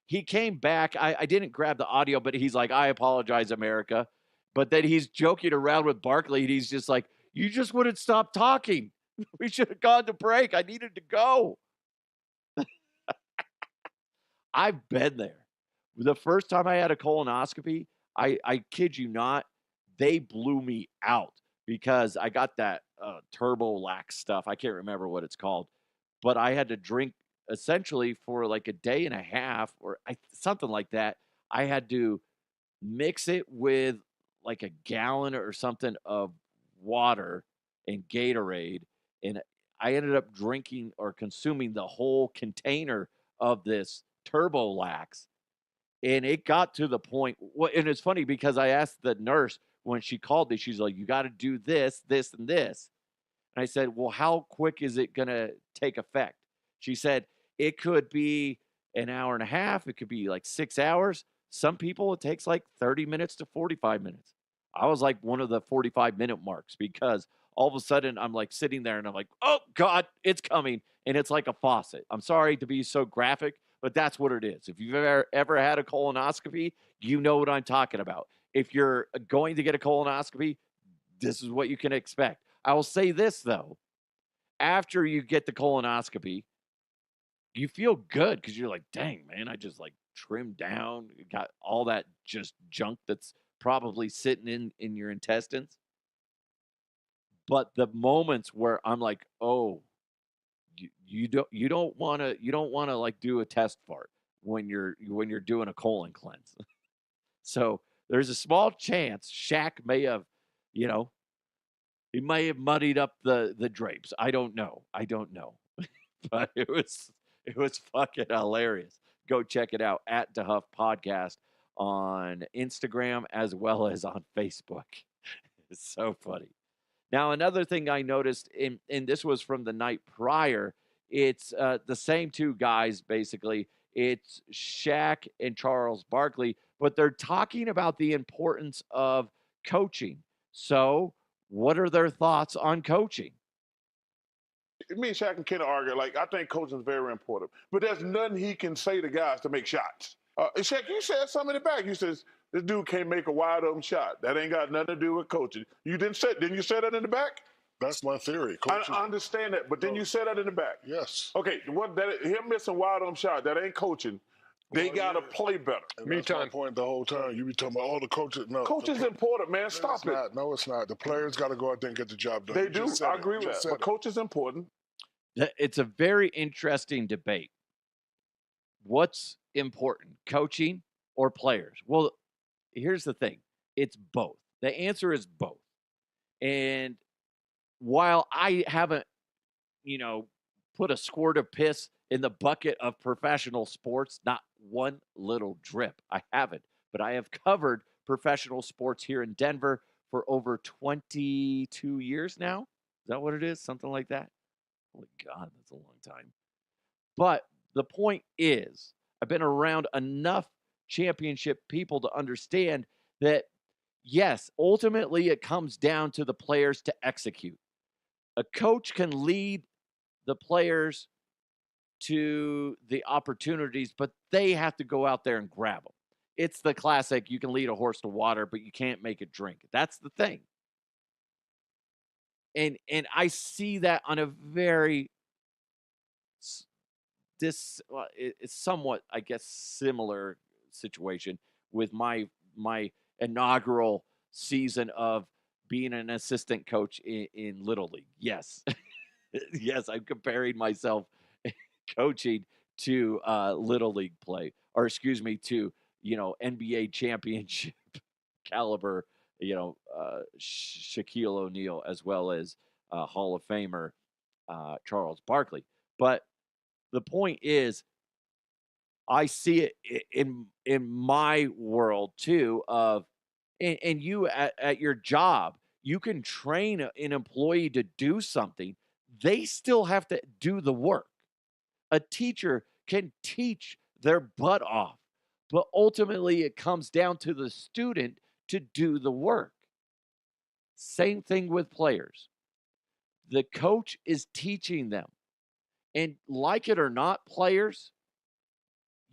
He came back. I didn't grab the audio, but he's like, I apologize, America. But then he's joking around with Barkley, and he's just like, you just wouldn't stop talking. We should have gone to break. I needed to go. I've been there. The first time I had a colonoscopy, I kid you not, they blew me out because I got that Turbolax stuff. I can't remember what it's called, but I had to drink essentially for like a day and a half or something like that. I had to mix it with like a gallon or something of water and Gatorade, and I ended up drinking or consuming the whole container of this Turbolax. And it got to the point, and it's funny because I asked the nurse when she called me, she's like, you got to do this, this, and this. And I said, well, how quick is it going to take effect? She said, it could be an hour and a half. It could be like 6 hours. Some people, it takes like 30 minutes to 45 minutes. I was like one of the 45-minute marks because all of a sudden I'm like sitting there and I'm like, oh, God, it's coming. And it's like a faucet. I'm sorry to be so graphic, but that's what it is. If you've ever had a colonoscopy, you know what I'm talking about. If you're going to get a colonoscopy, this is what you can expect. I will say this, though. After you get the colonoscopy, you feel good because you're like, dang, man, I just like trimmed down, got all that just junk that's probably sitting in your intestines. But the moments where I'm like, oh, you don't want to like do a test fart when you're doing a colon cleanse. So there's a small chance Shaq may have, he may have muddied up the drapes. I don't know. But it was fucking hilarious. Go check it out at DeHuff Podcast on Instagram as well as on Facebook. It's so funny. Now, another thing I noticed, and this was from the night prior, it's the same two guys, basically. It's Shaq and Charles Barkley, but they're talking about the importance of coaching. So what are their thoughts on coaching? Me and Shaq and Ken argue, like, I think coaching is very important. But there's nothing he can say to guys to make shots. Shaq, you said something in the back. You said, this dude can't make a wide open shot. That ain't got nothing to do with coaching. Didn't you say that in the back? That's my theory. I understand that, but then you said that in the back. Yes. Okay, him missing wide open shot, that ain't coaching. They got to play better. That's my point the whole time. You be talking about all the coaches. No. Coaching's important, man. Stop it. No, it's not. The players got to go out there and get the job done. They do. I agree with that. But coach is important. It's a very interesting debate. What's important, coaching or players? Well, here's the thing. It's both. The answer is both. And while I haven't, put a squirt of piss in the bucket of professional sports, not one little drip, I haven't. But I have covered professional sports here in Denver for over 22 years now. Is that what it is? Something like that? Holy God, that's a long time. But the point is, I've been around enough championship people to understand that, yes, ultimately it comes down to the players to execute. A coach can lead the players to the opportunities, but they have to go out there and grab them. It's the classic, you can lead a horse to water, but you can't make it drink. That's the thing. And I see that on a very it's somewhat, I guess, similar situation with my inaugural season of being an assistant coach in Little League. Yes. Yes, I'm comparing myself coaching to Little League play, or excuse me, to, NBA championship caliber, Shaquille O'Neal, as well as Hall of Famer Charles Barkley. But the point is, I see it in my world too. And you at your job, you can train an employee to do something. They still have to do the work. A teacher can teach their butt off, but ultimately it comes down to the student to do the work. Same thing with players. The coach is teaching them. And like it or not, players,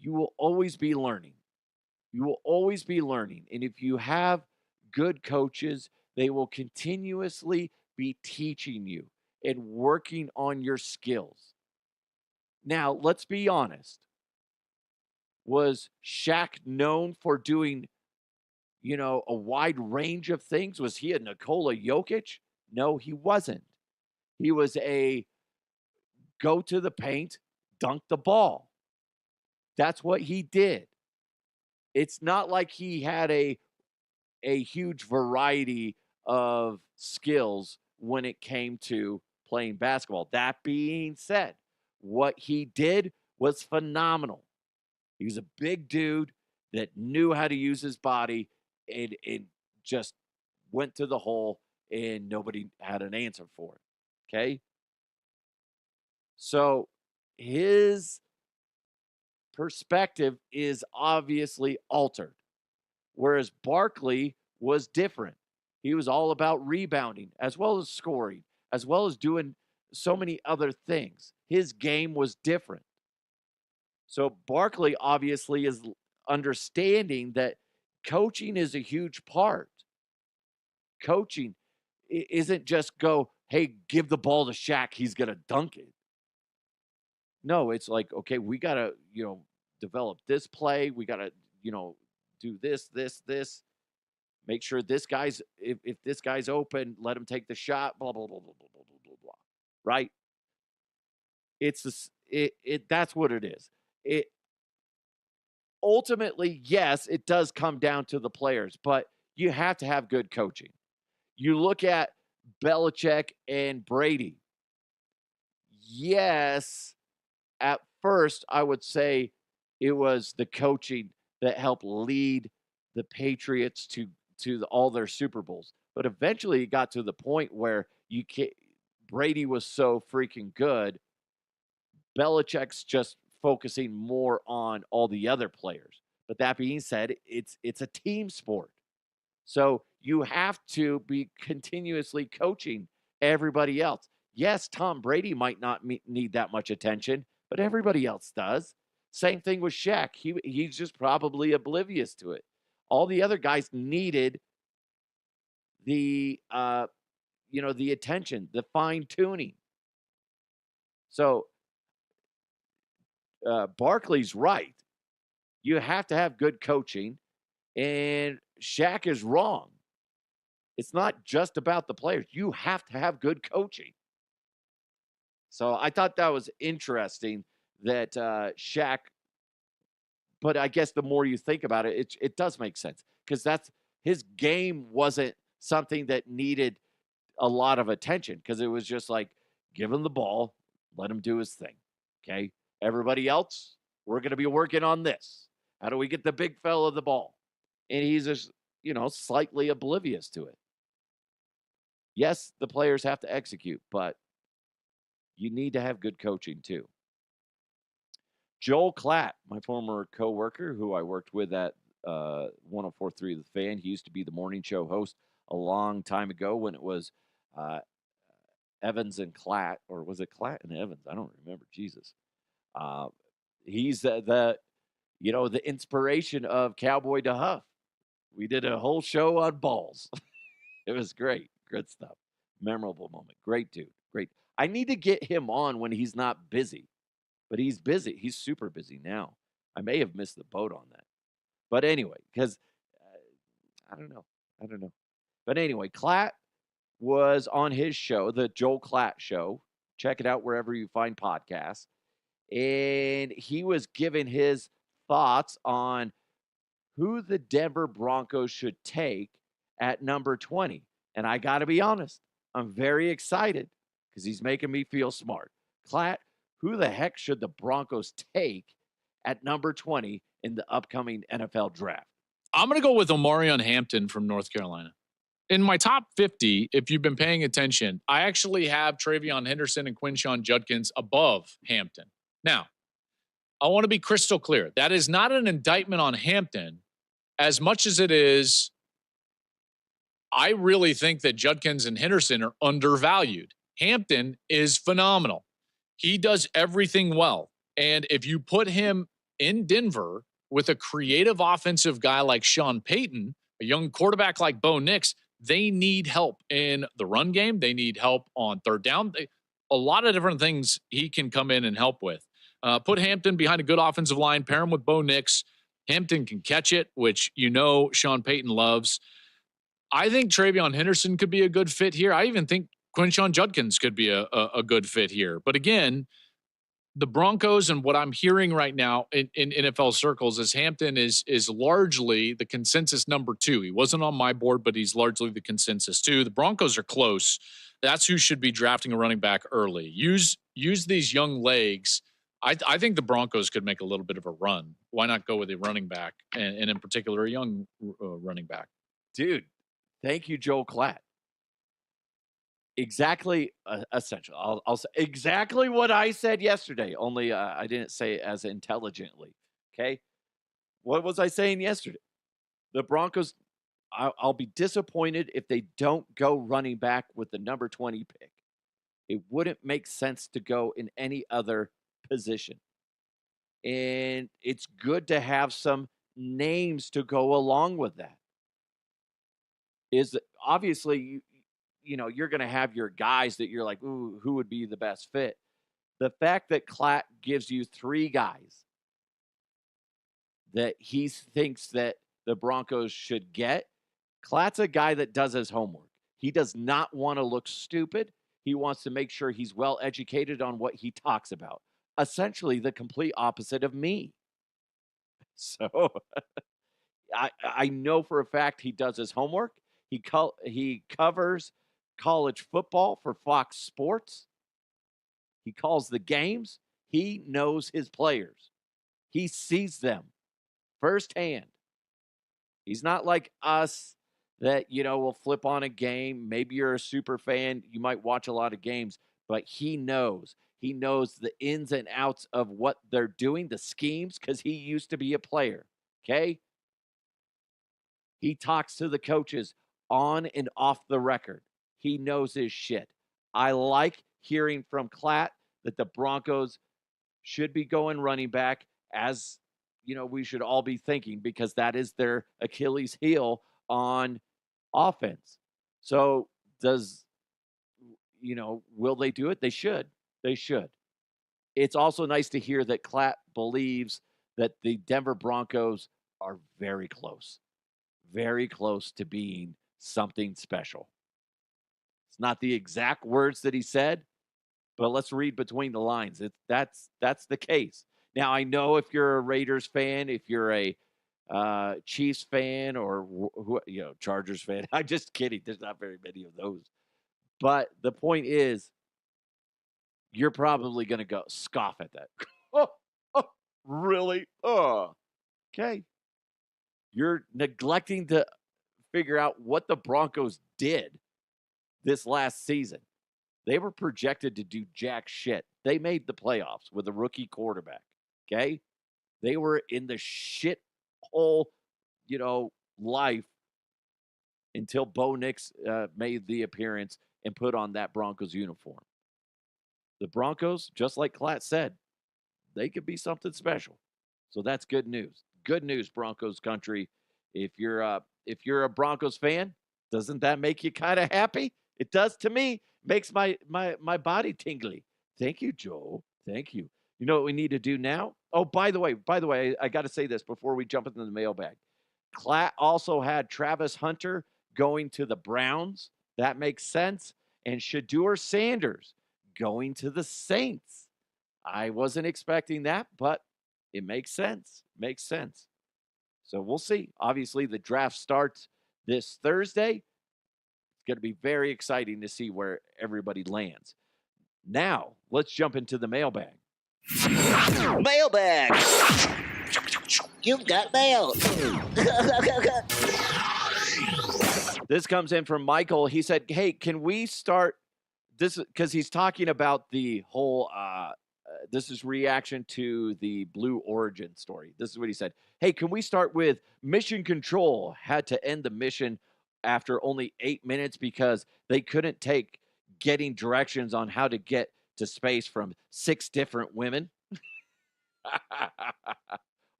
you will always be learning. You will always be learning. And if you have good coaches, they will continuously be teaching you and working on your skills. Now, let's be honest. Was Shaq known for doing, a wide range of things? Was he a Nikola Jokic? No, he wasn't. He was a go to the paint, dunk the ball. That's what he did. It's not like he had a huge variety of skills when it came to playing basketball. That being said, what he did was phenomenal. He was a big dude that knew how to use his body and just went to the hole, and nobody had an answer for it. Okay? So his perspective is obviously altered, whereas Barkley was different. He was all about rebounding as well as scoring, as well as doing so many other things. His game was different. So Barkley obviously is understanding that coaching is a huge part. Coaching isn't just go, hey, give the ball to Shaq, he's going to dunk it. No, it's like, okay, we got to, develop this play. We got to, do this. Make sure this guy's, if this guy's open, let him take the shot, blah, blah, blah, blah, blah, blah, blah, blah. Right? That's what it is. Ultimately, yes, it does come down to the players, but you have to have good coaching. You look at Belichick and Brady. Yes, at first, I would say it was the coaching that helped lead the Patriots to all their Super Bowls. But eventually, it got to the point where Brady was so freaking good. Belichick's just focusing more on all the other players. But that being said, it's a team sport. So you have to be continuously coaching everybody else. Yes, Tom Brady might not need that much attention, but everybody else does. Same thing with Shaq. He's just probably oblivious to it. All the other guys needed the the attention, the fine tuning. So Barkley's right. You have to have good coaching, and Shaq is wrong. It's not just about the players. You have to have good coaching. So I thought that was interesting that Shaq, but I guess the more you think about it, it does make sense because his game wasn't something that needed a lot of attention because it was just like, give him the ball, let him do his thing. Okay. Everybody else, we're going to be working on this. How do we get the big fella the ball? And he's just, slightly oblivious to it. Yes, the players have to execute, but you need to have good coaching too. Joel Klatt, my former coworker who I worked with at 104.3 The Fan, he used to be the morning show host a long time ago when it was Evans and Klatt, or was it Klatt and Evans? I don't remember. Jesus. He's the inspiration of Cowboy to Huff. We did a whole show on balls. It was great. Good stuff. Memorable moment. Great dude. Great. I need to get him on when he's not busy. but he's busy. He's super busy now. I may have missed the boat on that. But anyway, because I don't know. But anyway, Klatt was on his show, the Joel Klatt Show. Check it out wherever you find podcasts. And he was giving his thoughts on who the Denver Broncos should take at number 20. And I got to be honest, I'm very excited because he's making me feel smart. Klatt, who the heck should the Broncos take at number 20 in the upcoming NFL draft? I'm going to go with Omarion Hampton from North Carolina. In my top 50, if you've been paying attention, I actually have Travion Henderson and Quinshon Judkins above Hampton. Now, I want to be crystal clear. That is not an indictment on Hampton as much as it is, I really think that Judkins and Henderson are undervalued. Hampton is phenomenal. He does everything well. And if you put him in Denver with a creative offensive guy like Sean Payton, a young quarterback like Bo Nix, they need help in the run game. They need help on third down. A lot of different things he can come in and help with. Put Hampton behind a good offensive line, pair him with Bo Nix. Hampton can catch it, which Sean Payton loves. I think Travion Henderson could be a good fit here. I even think Quinshon Judkins could be a good fit here. But again, the Broncos and what I'm hearing right now in NFL circles is Hampton is largely the consensus number 2. He wasn't on my board, but he's largely the consensus 2. The Broncos are close. That's who should be drafting a running back early. Use these young legs. I think the Broncos could make a little bit of a run. Why not go with a running back, and in particular a young running back? Dude, thank you, Joel Klatt. Exactly, essential. I'll say exactly what I said yesterday, only I didn't say it as intelligently, okay? What was I saying yesterday? The Broncos, I'll be disappointed if they don't go running back with the number 20 pick. It wouldn't make sense to go in any other position. And it's good to have some names to go along with that. Is obviously you're going to have your guys that you're like, ooh, who would be the best fit? The fact that Klatt gives you 3 guys that he thinks that the Broncos should get, Klatt's a guy that does his homework. He does not want to look stupid. He wants to make sure he's well educated on what he talks about. Essentially the complete opposite of me. So I know for a fact he does his homework. He covers college football for Fox Sports. He calls the games. He knows his players. He sees them firsthand. He's not like us that, will flip on a game. Maybe you're a super fan. You might watch a lot of games, but he knows. He knows the ins and outs of what they're doing, the schemes, because he used to be a player, okay? He talks to the coaches on and off the record. He knows his shit. I like hearing from Klatt that the Broncos should be going running back, as we should all be thinking, because that is their Achilles heel on offense. So will they do it? They should. They should. It's also nice to hear that Klatt believes that the Denver Broncos are very close to being something special. It's not the exact words that he said, but let's read between the lines. That's the case. Now, I know if you're a Raiders fan, if you're a Chiefs fan, or Chargers fan, I'm just kidding. There's not very many of those. But the point is, you're probably going to go scoff at that. Oh, really? Oh, okay. You're neglecting to figure out what the Broncos did this last season. They were projected to do jack shit. They made the playoffs with a rookie quarterback, okay? They were in the shit hole, life until Bo Nix made the appearance and put on that Broncos uniform. The Broncos, just like Klatt said, they could be something special. So that's good news. Good news, Broncos country. If you're a Broncos fan, doesn't that make you kind of happy? It does to me. Makes my body tingly. Thank you, Joel. Thank you. You know what we need to do now? Oh, by the way, I got to say this before we jump into the mailbag. Klatt also had Travis Hunter going to the Browns. That makes sense. And Shedeur Sanders going to the Saints. I wasn't expecting that, but it makes sense. Makes sense. So we'll see. Obviously, the draft starts this Thursday. It's going to be very exciting to see where everybody lands. Now, let's jump into the mailbag. Mailbag. You've got mail. This comes in from Michael. He said, hey, can we start this? Because he's talking about the whole, this is reaction to the Blue Origin story. This is what he said. Hey, can we start with Mission Control had to end the mission after only 8 minutes because they couldn't take getting directions on how to get to space from 6 different women?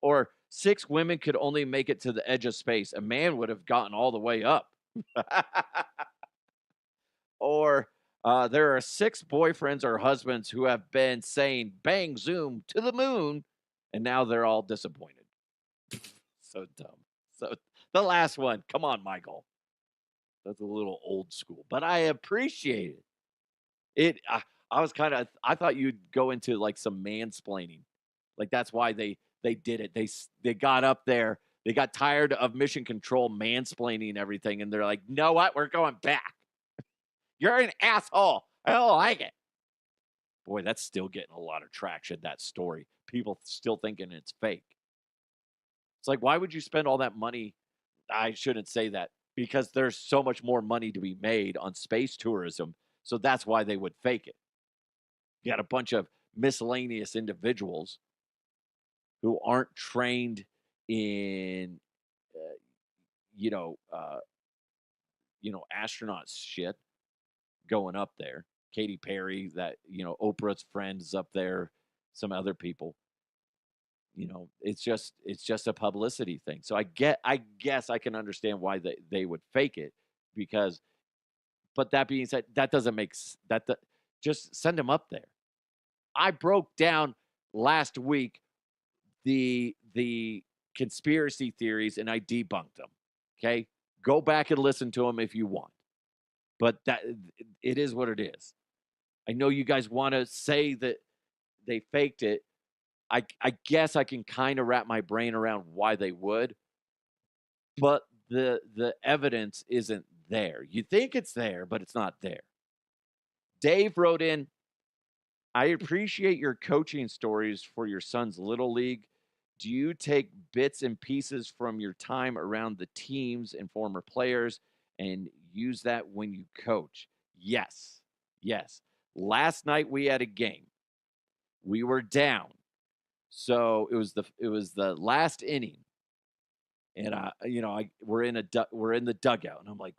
Or 6 women could only make it to the edge of space. A man would have gotten all the way up. Or there are 6 boyfriends or husbands who have been saying bang zoom to the moon, and now they're all disappointed. So dumb. So the last one, come on, Michael. That's a little old school, but I appreciate it. I was kind of, I thought you'd go into like some mansplaining. Like that's why they did it. They got up there. They got tired of Mission Control mansplaining everything, and they're like, "You know what? We're going back. You're an asshole. I don't like it." Boy, that's still getting a lot of traction, that story. People still thinking it's fake. It's like, why would you spend all that money? I shouldn't say that because there's so much more money to be made on space tourism. So that's why they would fake it. You got a bunch of miscellaneous individuals who aren't trained in, astronauts shit going up there. Katy Perry, that, Oprah's friends up there, some other people. It's just a publicity thing. So I guess I can understand why they would fake it but that being said, that doesn't make just send them up there. I broke down last week the conspiracy theories and I debunked them. Okay? Go back and listen to them if you want. But that it is what it is. I know you guys want to say that they faked it. I guess I can kind of wrap my brain around why they would, but the evidence isn't there. You think it's there, but it's not there. Dave wrote in, I appreciate your coaching stories for your son's Little League. Do you take bits and pieces from your time around the teams and former players and use that when you coach? Yes. Last night we had a game. We were down. So it was the last inning, and we're in the dugout, and I'm like,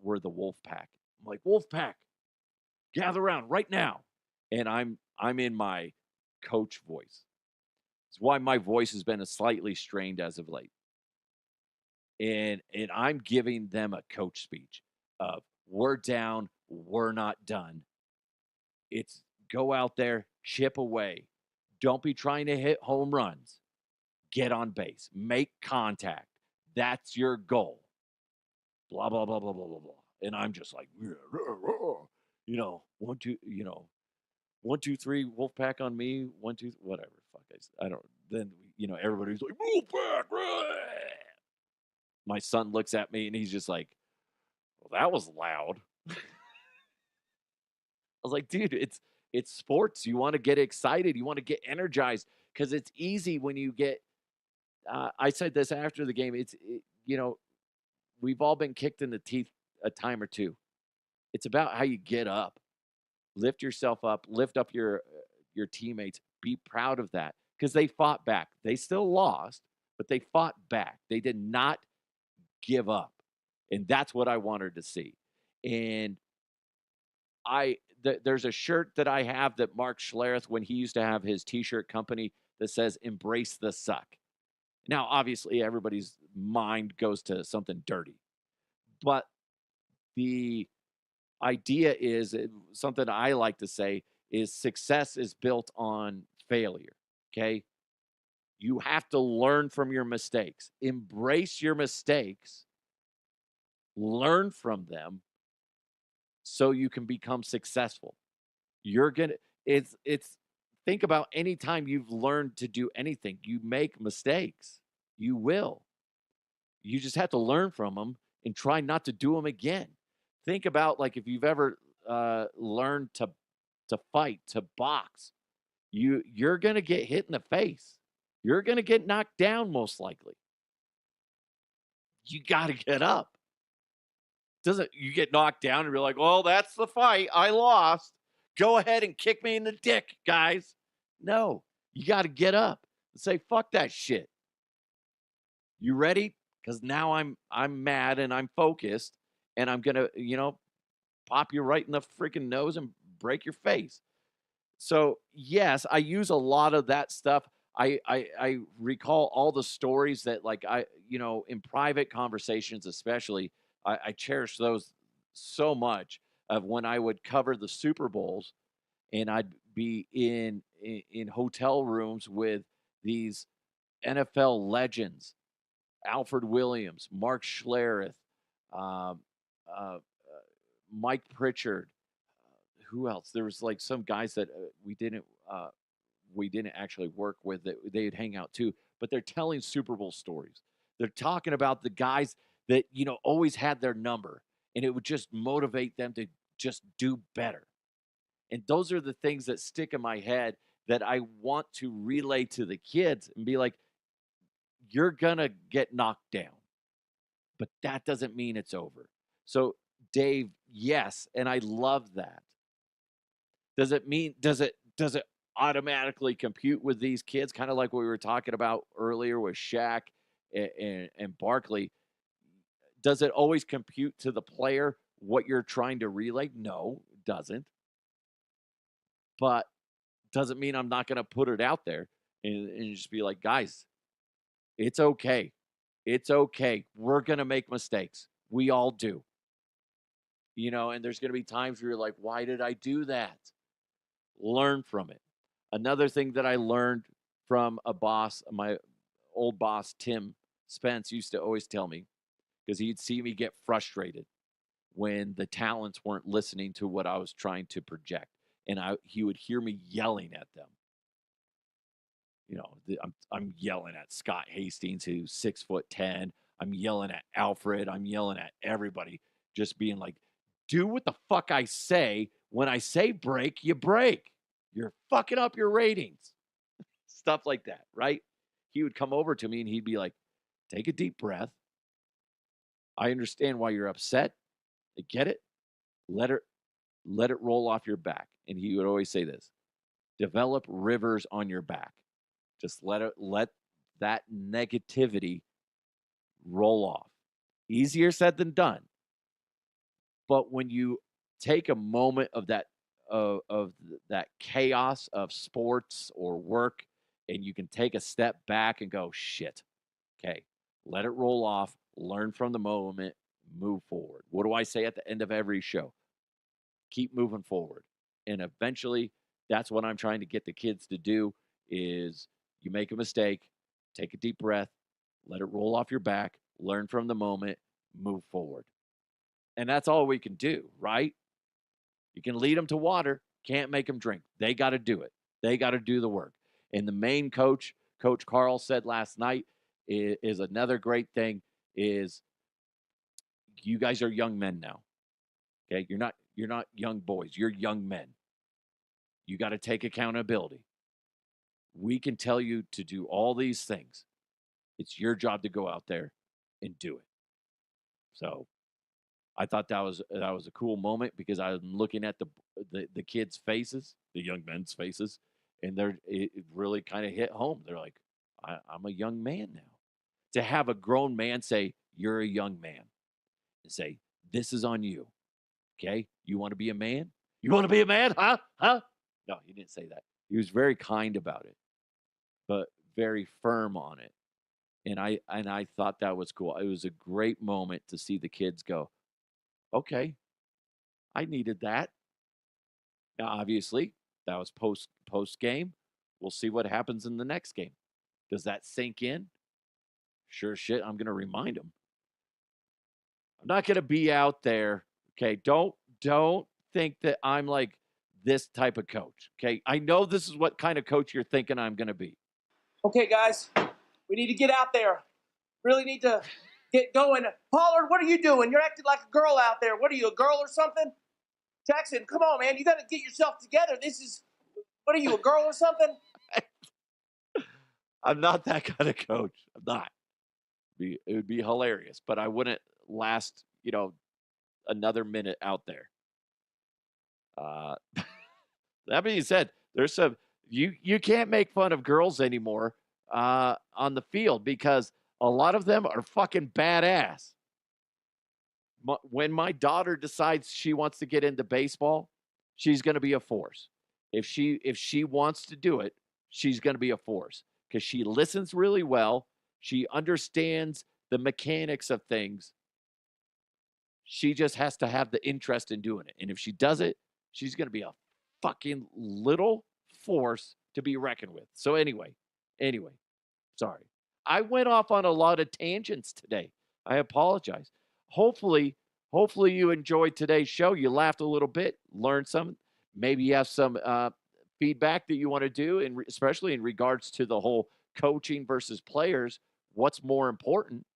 we're the Wolf Pack. I'm like, Wolf Pack, gather around right now, and I'm in my coach voice. It's why my voice has been slightly strained as of late, and I'm giving them a coach speech of we're down, we're not done. It's go out there, chip away. Don't be trying to hit home runs. Get on base. Make contact. That's your goal. Blah, blah, blah, blah, blah, blah, blah. And I'm just like, 1, 2, 1, 2, 3, Wolfpack on me. 1, 2, whatever. Fuck, I don't. Then everybody's like, Wolfpack. My son looks at me and he's just like, well, that was loud. I was like, dude, it's sports. You want to get excited. You want to get energized because it's easy when you get. I said this after the game. We've all been kicked in the teeth a time or two. It's about how you get up, lift yourself up, lift up your teammates. Be proud of that because they fought back. They still lost, but they fought back. They did not give up, and that's what I wanted to see. And there's a shirt that I have that Mark Schlereth, when he used to have his T-shirt company, that says "Embrace the suck." Now, obviously, everybody's mind goes to something dirty, but the idea is something I like to say is success is built on failure. Okay. You have to learn from your mistakes, embrace your mistakes, learn from them so you can become successful. You're going to, it's, think about any time you've learned to do anything, you make mistakes. You will. You just have to learn from them and try not to do them again. Think about like if you've ever learned to fight, to box, you're going to get hit in the face. You're going to get knocked down most likely. You got to get up. Doesn't you get knocked down and you're like, well, that's the fight. I lost. Go ahead and kick me in the dick, guys. No, you got to get up and say, fuck that shit. You ready? Because now I'm mad and I'm focused and I'm gonna, pop you right in the freaking nose and break your face. So yes, I use a lot of that stuff. I recall all the stories that like in private conversations especially, I cherish those so much of when I would cover the Super Bowls and I'd be in hotel rooms with these NFL legends, Alfred Williams, Mark Schlereth, um, Mike Pritchard. Who else? There was like some guys that we didn't actually work with that they'd hang out too, but they're telling Super Bowl stories. They're talking about the guys that always had their number, and it would just motivate them to just do better. And those are the things that stick in my head that I want to relay to the kids and be like, you're gonna get knocked down, but that doesn't mean it's over. So, Dave, yes, and I love that. Does it automatically compute with these kids? Kind of like what we were talking about earlier with Shaq and Barkley. Does it always compute to the player what you're trying to relay? No, it doesn't. But doesn't mean I'm not going to put it out there and just be like, guys, it's okay. It's okay. We're going to make mistakes. We all do. And there's going to be times where you're like, why did I do that? Learn from it. Another thing that I learned from a boss, my old boss, Tim Spence, used to always tell me, because he'd see me get frustrated when the talents weren't listening to what I was trying to project. And he would hear me yelling at them. I'm yelling at Scott Hastings, who's 6'10". I'm yelling at Alfred. I'm yelling at everybody, just being like, do what the fuck I say. When I say break, you break. You're fucking up your ratings. Stuff like that, right? He would come over to me and he'd be like, take a deep breath. I understand why you're upset. I get it. Let it roll off your back. And he would always say this: develop rivers on your back. Just let that negativity roll off. Easier said than done. But when you take a moment of that chaos of sports or work, and you can take a step back and go, shit, okay, let it roll off, learn from the moment, move forward. What do I say at the end of every show? Keep moving forward. And eventually, that's what I'm trying to get the kids to do is you make a mistake, take a deep breath, let it roll off your back, learn from the moment, move forward. And that's all we can do, right? You can lead them to water, can't make them drink. They got to do it. They got to do the work. And the main coach, Coach Carl, said last night is another great thing is you guys are young men now. Okay? You're not young boys. You're young men. You got to take accountability. We can tell you to do all these things. It's your job to go out there and do it. So I thought that was a cool moment because I'm looking at the kids' faces, the young men's faces, and it really kind of hit home. They're like, I'm a young man now. To have a grown man say, you're a young man, and say, this is on you. Okay? You want to be a man? You want to be a man? Huh? Huh? No, he didn't say that. He was very kind about it, but very firm on it. And I thought that was cool. It was a great moment to see the kids go, okay, I needed that. Now, obviously, that was post game. We'll see what happens in the next game. Does that sink in? Sure shit, I'm going to remind him. I'm not going to be out there. Okay, don't think that I'm like this type of coach. Okay, I know this is what kind of coach you're thinking I'm going to be. Okay, guys, we need to get out there. Really need to get going. Pollard, what are you doing? You're acting like a girl out there. What are you, a girl or something? Jackson, come on, man. You got to get yourself together. What are you, a girl or something? I'm not that kind of coach. I'm not. It would be hilarious, but I wouldn't last, another minute out there. That being said, there's some you can't make fun of girls anymore on the field because a lot of them are fucking badass. When my daughter decides she wants to get into baseball, she's going to be a force. If she wants to do it, she's going to be a force because she listens really well. She understands the mechanics of things. She just has to have the interest in doing it. And if she does it, she's going to be a fucking little force to be reckoned with. So anyway, sorry. I went off on a lot of tangents today. I apologize. Hopefully you enjoyed today's show. You laughed a little bit, learned some. Maybe you have some feedback that you want to do, and especially in regards to the whole coaching versus players. What's more important?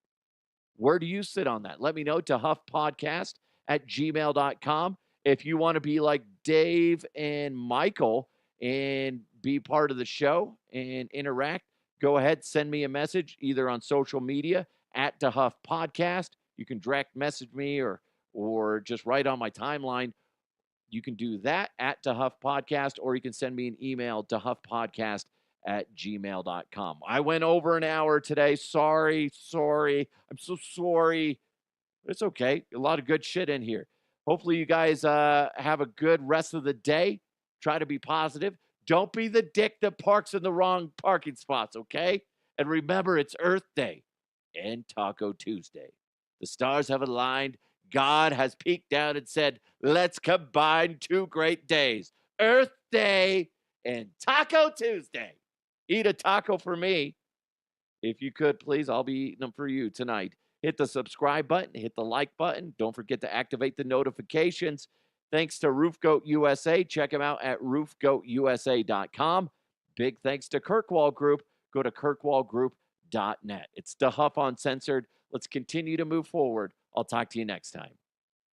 Where do you sit on that? Let me know to huffpodcast@gmail.com. If you want to be like Dave and Michael and be part of the show and interact, go ahead, send me a message either on social media @DeHuffPodcast. You can direct message me or just write on my timeline. You can do that @DeHuffPodcast, or you can send me an email DeHuffPodcast@gmail.com. I went over an hour today. Sorry. I'm so sorry. It's okay. A lot of good shit in here. Hopefully you guys have a good rest of the day. Try to be positive. Don't be the dick that parks in the wrong parking spots, okay? And remember, it's Earth Day and Taco Tuesday. The stars have aligned. God has peeked down and said, let's combine two great days, Earth Day and Taco Tuesday. Eat a taco for me. If you could, please, I'll be eating them for you tonight. Hit the subscribe button, hit the like button. Don't forget to activate the notifications. Thanks to Roof Goat USA. Check them out at roofgoatusa.com. Big thanks to Kirkwall Group. Go to kirkwallgroup.net. It's the Huff Uncensored. Let's continue to move forward. I'll talk to you next time.